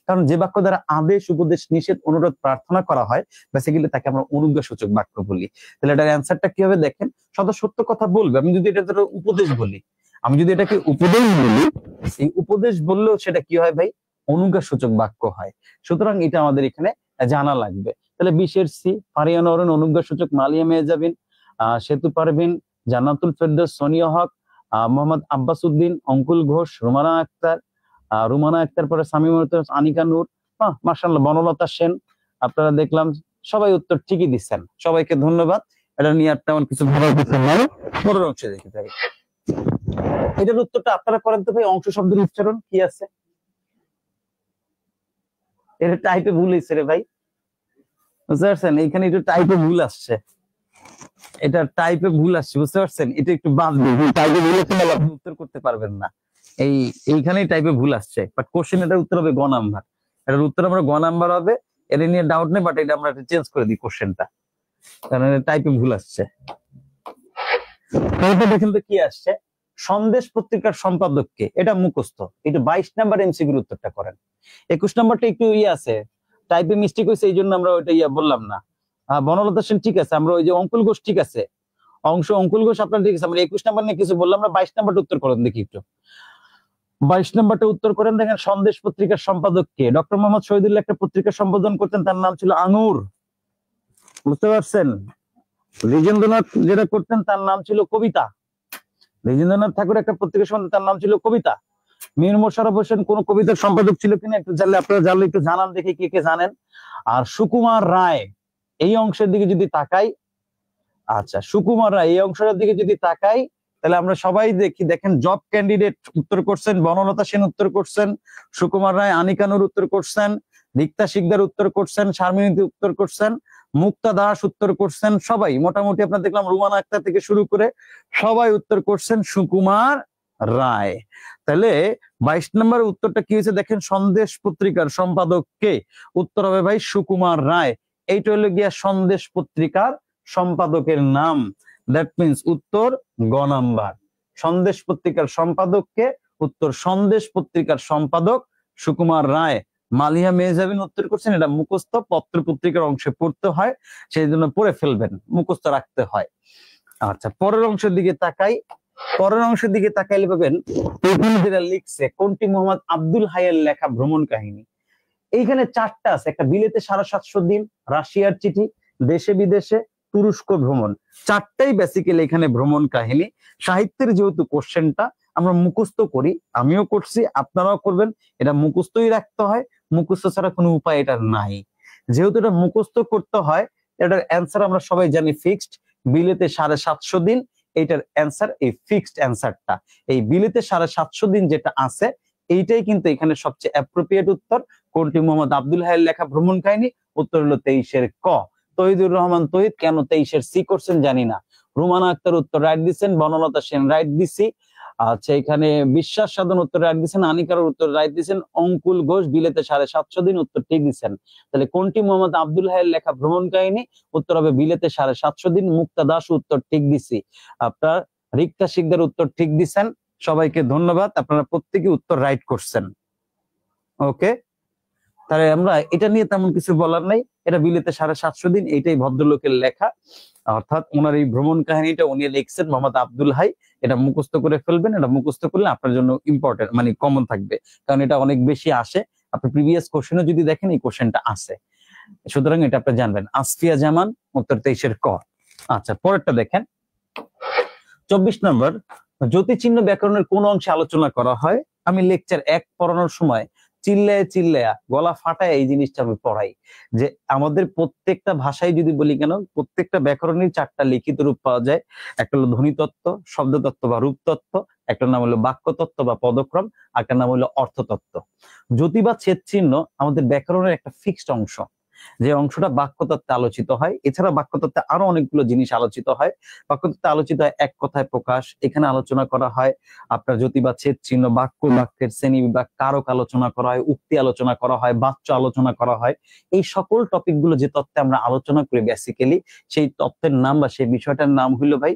কারণ যে বাক্য দ্বারা আদেশ, উপদেশ, নিষেধ, অনুরোধ, প্রার্থনা করা হয়, বেসিক্যালি তাকে আমরা অনুজ্ঞা সূচক বাক্য বলি। তাহলে এটার অ্যান্সারটা কি হবে দেখেন, সদা সত্য কথা বলবে, আমি যদি এটা উপদেশ বলি, আমি যদি এটাকে উপদেশ বলি, এই উপদেশ বললেও সেটা কি হয় ভাই? অনুজ্ঞা সূচক বাক্য হয়। সুতরাং এটা আমাদের এখানে জানা লাগবে। তাহলে 20 সি, ফারিয়ান অরুণ অনুজ্ঞা সূচক, মালিয়া মেহজাবিন, সেতু পারভিন, জান্নাতুল ফেরদৌস, সোনিয়া হক, মোহাম্মদ আব্বাস উদ্দিন, অঙ্কুল ঘোষ, রুমানা আক্তার পরে সামিম, আনিকা নূর, মাশাআল্লাহ, বনলতা সেন, আপনারা দেখলাম সবাই উত্তর ঠিকই দিচ্ছেন, সবাইকে ধন্যবাদ। এটা নিয়ে আর তেমন কিছু ভাবার কিছু নাই। পরের অংশে দেখি ভাই, এটার উত্তরটা আপনারা করেন তো ভাই। অংশ শব্দের উচ্চারণ কি আছে? এটা টাইপে ভুল হয়েছে রে ভাই, বুঝতে পারছেন? এইখানে একটু টাইপে ভুল আসছে, এটা টাইপে ভুল আসছে, বুঝতে পারছেন? এটা একটু বাঁচবে, টাইপে ভুল আসছে না, আপনি উত্তর করতে পারবেন না। এইখানেই টাইপে ভুল আসছে, বাট কোশ্চেন এটার উত্তর হবে গ নাম্বার। এটার উত্তর আমরা গ নাম্বার হবে, এটা নিয়ে ডাউট নেই, বাট এটা আমরা চেঞ্জ করে দিই কোশ্চেনটা, কারণ টাইপে ভুল আসছে। দেখেন তো কি আসছে, সন্দেশ পত্রিকার সম্পাদককে, এটা মুখস্থ। এটা 22 নাম্বার এমসিকিউর উত্তরটা করেন। 21 নাম্বারটা একটু আছে, টাইপে মিস্টেক হয়েছে, এই জন্য আমরা ওইটা বললাম না। বনলতা সেন ঠিক আছে, আমরা ওই যে অঙ্কুল ঘোষ ঠিক আছে, অঙ্কুল ঘোষ আপনার ঠিক আছে, আমরা 21 নাম্বার নিয়ে কিছু বললাম না। 22 নাম্বারটা উত্তর করেন দেখি একটু, 22 নাম্বারটা উত্তর করেন। দেখেন সন্দেশ পত্রিকার সম্পাদককে, ডক্টর মোহাম্মদ শহীদুল্লাহ একটা পত্রিকা সম্পাদন করতেন, তার নাম ছিল আঙুর, বুঝতে পারছেন? দ্বিজেন্দ্রনাথ যেটা করতেন তার নাম ছিল কবিতা। দ্বিজেন্দ্রনাথ ঠাকুর একটা পত্রিকা সম্পাদক, তার নাম ছিল কবিতা। মীর মোশাররফ হোসেন কোন কবিতার সম্পাদক ছিল কিনা একটু জানলে, আপনারা জানলে একটু জানান দেখি কে কে জানেন। আর সুকুমার রায়, এই অংশের দিকে যদি তাকাই, আচ্ছা সুকুমার রায় এই অংশের দিকে যদি তাকাই, তাহলে আমরা সবাই দেখি। দেখেন জব ক্যান্ডিডেট উত্তর করছেন, বনলতা সেন উত্তর করছেন, সুকুমার রায়, আনিকানুর উত্তর করছেন, রিক্তা শিকদার উত্তর করছেন, শারমিনী উত্তর করছেন, মুক্তা দাস উত্তর করছেন, সবাই মোটামুটি আপনার দেখলাম রুমানা আক্তার থেকে শুরু করে সবাই উত্তর করছেন সুকুমার রায়। তাহলে 22 নম্বর উত্তরটা কি হয়েছে দেখেন, সন্দেশ পত্রিকার সম্পাদক কে? উত্তর হবে ভাই সুকুমার রায়। এইটা হলো গিয়া সন্দেশ পত্রিকার সম্পাদকের নাম, দ্যাট মিনস উত্তর গ নাম্বার। সন্দেশ পত্রিকার সম্পাদককে? উত্তর সন্দেশ পত্রিকার সম্পাদক সুকুমার রায়। মালিহা মেহজাবিন উত্তর করছেন, এটা মুখস্থ, পত্র পত্রিকার অংশে পড়তে হয়, সেই জন্য পড়ে ফেলবেন, মুখস্থ রাখতে হয়। আচ্ছা পরের অংশের দিকে তাকাই, পরের অংশের দিকে তাকাইলে পাবেন এখানে যেটা লিখছে কোনটি মোহাম্মদ আব্দুল হাইয়ের লেখা ভ্রমণ কাহিনী। এইখানে চারটা আছে, একটা বিলেতে 750 দিন, রাশিয়ার চিঠি, দেশে বিদেশে, তুরস্ক ভ্রমণ, চারটাই বেসিক্যালি এখানে ভ্রমণ কাহিনী। সাহিত্যের যেহেতু কোশ্চেনটা আমরা মুখস্থ করি, আমিও করছি, আপনারাও করবেন, এটা মুখস্থই রাখতে হয়, মুখস্থ ছাড়া কোনো উপায় এটার নাই। যেহেতু এটা মুখস্থ করতে হয়, এটার অ্যান্সার আমরা সবাই জানি ফিক্সড, বিলেতে 750 দিন, এইটার অ্যান্সার এই ফিক্সড অ্যান্সারটা। এই বিলেতে 750 দিন যেটা আছে, এইটাই কিন্তু এখানে সবচেয়ে অ্যাপ্রোপ্রিয়েট উত্তর। কোনটি মোহাম্মদ আব্দুল হাইয়ের লেখা ভ্রমণ কাহিনী? উত্তর হলো 23-এর ক। তহিদুর রহমান তহিদ কেন 23-এর সি করছেন জানি না। রুমানা আক্তার উত্তর রাইট দিচ্ছেন, বনলতা সেন রাইট দিছি। আচ্ছা এখানে বিশ্বাস সাধন উত্তর রাইট দিচ্ছেন, আনিকার উত্তর রাইট দিচ্ছেন, অঙ্কুল ঘোষ বিলেতে 750 দিন উত্তর ঠিক দিচ্ছেন। তাহলে কোনটি মোহাম্মদ আব্দুল হাইয়ের লেখা ভ্রমণ কাহিনী? উত্তর হবে বিলেতে 750 দিন। মুক্তা দাস উত্তর ঠিক দিছি। আপনার রিক্তা শিকদার উত্তর ঠিক দিচ্ছেন, সবাইকে ধন্যবাদ, আপনারা প্রত্যেকে উত্তর রাইট করছেন। ওকে, তাহলে আমরা এটা নিয়ে তেমন কিছু বলার নাই, এটা বিলেতে 750 দিন, এইটাই ভদ্রলোকের লেখা, অর্থাৎ ওনার এই ভ্রমণ কাহিনীটা উনি লিখছেন মোহাম্মদ আব্দুল হাই। এটা মুখস্থ করে ফেলবেন, এটা মুখস্থ করলে আপনার জন্য ইম্পর্টেন্ট, মানে কমন থাকবে, কারণ এটা অনেক বেশি আসে। আপনি প্রিভিয়াস কোশ্চেনে যদি দেখেন এই কোশ্চেনটা আছে, সুতরাং এটা আপনি জানবেন। আসফিয়া জামান উত্তর 23-এর ক। আচ্ছা পরেরটা দেখেন, 24 নম্বর, জ্যোতিচিহ্ন ব্যাকরণের কোন অংশে আলোচনা করা হয়? আমি লেকচার 1 পড়ানোর সময় চিল্লায় চিল্লায়া গলা ফাটায় এই জিনিসটা আমি পড়াই, যে আমাদের প্রত্যেকটা ভাষায় যদি বলি কেন, প্রত্যেকটা ব্যাকরণের 4টা লিখিত রূপ পাওয়া যায়। একটা হলো ধ্বনিতত্ত্ব, শব্দতত্ত্ব বা রূপতত্ত্ব, একটা নাম হলো বাক্যতত্ত্ব বা পদক্রম, আর একটা নাম হলো অর্থতত্ত্ব। জ্যোতি বা ছেদ চিহ্ন আমাদের ব্যাকরণের একটা ফিক্সড অংশ, যে অংশটা বাক্যতত্ত্বে আলোচিত হয়। এছাড়া বাক্যতত্ত্বে আরো অনেকগুলো জিনিস আলোচিত হয়। বাক্যতত্ত্বে আলোচিত হয় এক কথায় প্রকাশ, এখানে আলোচনা করা হয় আপনার জ্যোতি বা ছেদ চিহ্ন, বাক্য বাক্যের শ্রেণী বিভাগ, কারক আলোচনা করা হয়, উক্তি আলোচনা করা হয়, বাচ্য আলোচনা করা হয়। এই সকল টপিক গুলো যে তত্ত্বে আমরা আলোচনা করি বেসিক্যালি, সেই তত্ত্বের নাম বা সেই বিষয়টার নাম হইলো ভাই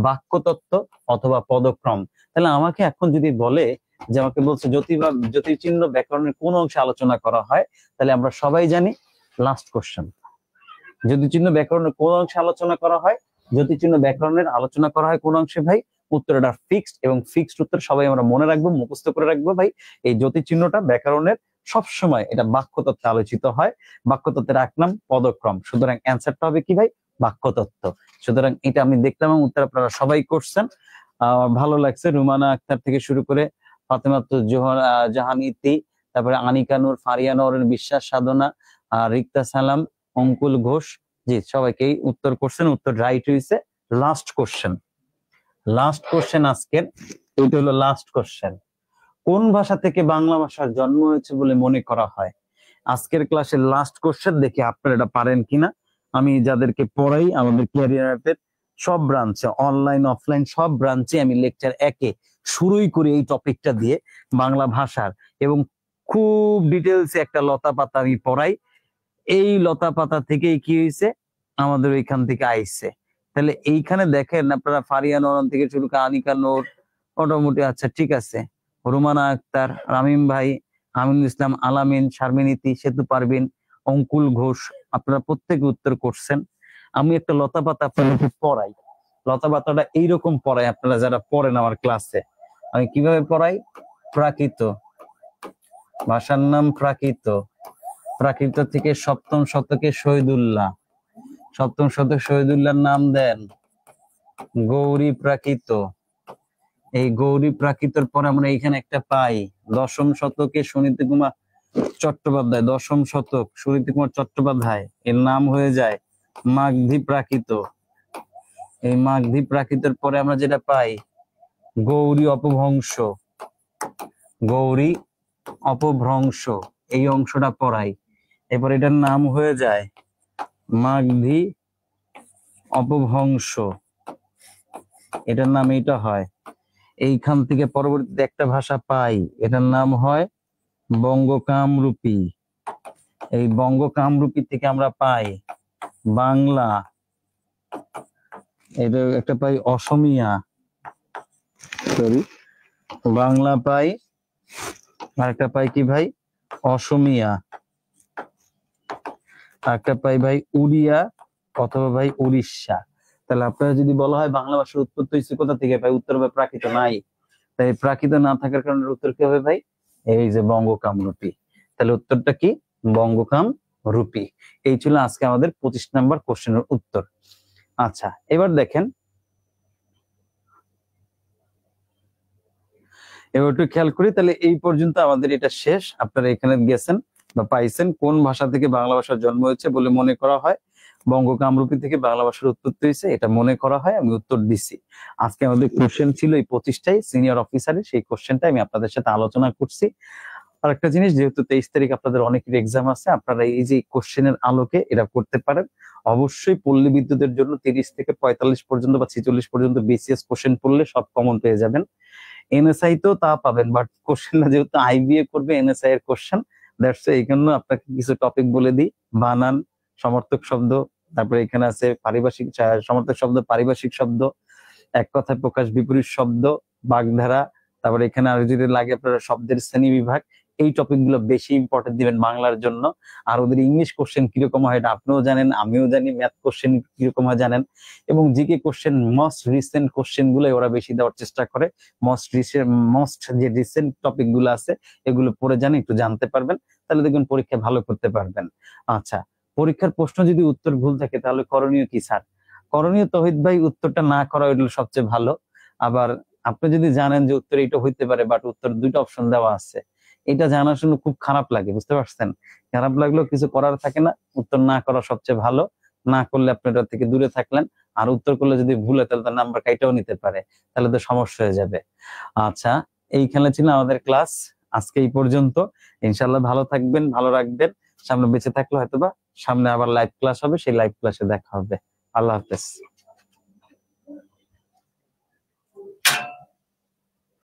বাক্যতত্ত্ব অথবা পদক্রম। তাহলে আমাকে এখন যদি বলে যে, আমাকে বলছে জ্যোতি বা জ্যোতিচিহ্ন ব্যাকরণের কোন অংশে আলোচনা করা হয়, তাহলে আমরা সবাই জানি লাস্ট কোশ্চেন, জ্যোতিচিহ্ন ব্যাকরণের কোন অংশে আলোচনা করা হয়? জ্যোতিচিহ্ন ব্যাকরণের আলোচনা করা হয় কোন অংশে ভাই? উত্তরটা ফিক্সড, এবং ফিক্সড উত্তর সবাই আমরা মনে রাখবো, মুখস্থ করে রাখবো ভাই। এই জ্যোতিচিহ্নটা ব্যাকরণের সবসময় এটা বাক্যতত্ত্বে আলোচিত হয়, বাক্যতত্ত্বের এক নাম পদক্রম, সুতরাং অ্যান্সারটা হবে কি ভাই? বাক্যতত্ত্ব। সুতরাং এটা আমি দেখলাম এবং উত্তর আপনারা সবাই করছেন, ভালো লাগছে। রুমানা আক্তার থেকে শুরু করে ফাতেমাত জাহান ইতি, তারপরে আনিকা নূর, ফারিয়া নওরের বিশ্বাস সাধনা, রিক্তা সালাম, অঙ্কুল ঘোষ। জি, সবাইকেই উত্তর করছেন, উত্তর রাইট হয়েছে। লাস্ট কোশ্চেন আজকের, এটা হলো লাস্ট কোশ্চেন। কোন ভাষা থেকে বাংলা ভাষার জন্ম হয়েছে বলে মনে করা হয়? আজকের ক্লাসের লাস্ট কোশ্চেন, দেখি আপনারা এটা পারেন কিনা। আমি যাদেরকে পড়াই আমাদের ক্যারিয়ারের সব ব্রাঞ্চে, অনলাইন অফলাইন সব ব্রাঞ্চে আমি লেকচার একে শুরুই করি এই টপিকটা দিয়ে, বাংলা ভাষার, এবং খুব ডিটেলসে একটা লতা পাতা আমি পড়াই। এই লতা পাতা থেকেই কি হয়েছে, আমাদের ওইখান থেকে আইছে। তাহলে এইখানে দেখেন আপনারা, ফারিয়া নরন থেকে শুরু করে আনিকা নূর, মোটামুটি আচ্ছা ঠিক আছে, রুমানা আক্তার, রামিম ভাই, আমিনুল ইসলাম, আলামিন, শারমিনীতি, সেতু পারভিন, অঙ্কুল ঘোষ, আপনারা প্রত্যেকে উত্তর করছেন। আমি একটা লতা পাতা আপনাদেরকে পড়াই, লতা পাতাটা এইরকম পড়াই, আপনারা যারা পড়েন আমার ক্লাসে। আমি কিভাবে পড়াই? প্রাকৃত, ভাষার নাম প্রাকৃত। প্রাকৃত থেকে সপ্তম শতকে শহীদুল্লাহ, সপ্তম শতক শহীদুল্লাহর নাম দেন গৌরী প্রাকৃত। এই গৌরী প্রাকৃতর পরে আমরা এখানে একটা পাই দশম শতকে সুনীতি কুমার চট্টোপাধ্যায়, দশম শতক সুনীতি কুমার চট্টোপাধ্যায়, এর নাম হয়ে যায় মাগধী প্রাকৃত। এই মাগধী প্রাকৃতের পরে আমরা যেটা পাই গৌরী অপভ্রংশ, গৌরী অপভ্রংশ, এই অংশটা পড়াই। এরপর এটার নাম হয়ে যায় মাগধী অপভ্রংশ, এটার নাম এটা হয়। এইখান থেকে পরবর্তীতে একটা ভাষা পাই, এটার নাম হয় বঙ্গকামরূপী। এই বঙ্গকামরূপী থেকে আমরা পাই বাংলা, এটা একটা পাই অসমিয়া, সরি বাংলা পাই, আর একটা পাই কি ভাই অসমিয়া, আর একটা পাই ভাই উড়িয়া অথবা ভাই উড়িষ্যা। তাহলে আপনারা যদি বলা হয় বাংলা ভাষার উৎপত্তি হয়েছে কোথা থেকে, ভাই উত্তর হবে প্রাকৃত নাই। তাই প্রাকৃত না থাকার কারণে উত্তর কি হবে ভাই? এই যে বঙ্গকামরূপী। তাহলে উত্তরটা কি? বঙ্গকামরূপী। এই ছিল আজকে আমাদের 25 নাম্বার কোশ্চেনের উত্তর। আচ্ছা, এবার দেখেন, এবার একটু খেয়াল করি। তাহলে এই পর্যন্ত আমাদের এটা শেষ। আপনারা এখানে গেছেন বা পাইছেন কোন ভাষা থেকে বাংলা ভাষার জন্ম হয়েছে বলে মনে করা হয়, বঙ্গকামরূপী থেকে বাংলা ভাষার উৎপত্তি হয়েছে এটা মনে করা হয়, আমি উত্তর দিছি। আজকে আমাদের কোশ্চেন ছিল এই 25টাই সিনিয়র অফিসারের, সেই কোশ্চেনটা আমি আপনাদের সাথে আলোচনা করছি। আর একটা জিনিস, যেহেতু 23 তারিখ আপনাদের অনেকের এক্সাম আছে, আপনারা এই যে কোশ্চেনের আলোকে এটা করতে পারেন। অবশ্যই পল্লী বিদ্যুতের জন্য 30 থেকে 45 পর্যন্ত বা 46 পর্যন্ত বিসিএস কোশ্চেন পড়লে সব কমন পেয়ে যাবেন। এনএসআই তো তা পাবেন, বাট কোশ্চেনটা যেহেতু আইবিএ করবে এনএসআই এর কোশ্চেন, দ্যাটস এই জন্য আপনাকে কিছু টপিক বলে দিই। বানান, সমর্থক শব্দ, তারপরে এখানে আছে পারিভাষিক সমর্থক শব্দ, পারিভাষিক শব্দ, এক কথায় প্রকাশ, বিপরীত শব্দ, বাগধারা, তারপরে এখানে আর যদি লাগে আপনারা শব্দের শ্রেণী বিভাগ। এই টপিক গুলো বেশি ইম্পর্টেন্ট দিবেন বাংলার জন্য। আর ওদের ইংলিশ কোশ্চেন কিরকম হয় এটা আপনিও জানেন, আমিও জানি, ম্যাথ কোশ্চেন কিরকম হয় জানেন, এবং GK question most recent question গুলো ওরা বেশি দেওয়ার চেষ্টা করে। মোস্ট যে রিসেন্ট টপিক গুলো আছে এগুলো পড়ে জানি, একটু জানতে পারবেন, তাহলে দেখবেন পরীক্ষা ভালো করতে পারবেন। আচ্ছা, পরীক্ষার প্রশ্ন যদি উত্তর ভুল থাকে তাহলে করণীয় কি স্যার? করণীয় তহিদ ভাই উত্তরটা না করা হইলে সবচেয়ে ভালো। আবার আপনি যদি জানেন যে উত্তর এটা হইতে পারে, বাট উত্তর দুইটা অপশন দেওয়া আছে, এটা জানার জন্য খুব খারাপ লাগে, বুঝতে পারছেন? খারাপ লাগলেও কিছু করার থাকে না, উত্তর না করা সবচেয়ে ভালো। না করলে আপনি এটা থেকে দূরে থাকলেন, আর উত্তর করলে যদি ভুল হয় তাহলে তার নাম্বার কাইটাও নিতে পারে, তাহলে তো সমস্যা হয়ে যাবে। আচ্ছা, এইখানে ছিল আমাদের ক্লাস আজকে এই পর্যন্ত। ইনশাল্লাহ ভালো থাকবেন, ভালো রাখবেন, সামনে বেঁচে থাকলে হয়তোবা সামনে আবার লাইভ ক্লাস হবে, সেই লাইভ ক্লাসে দেখা হবে। আল্লাহ হাফেজ।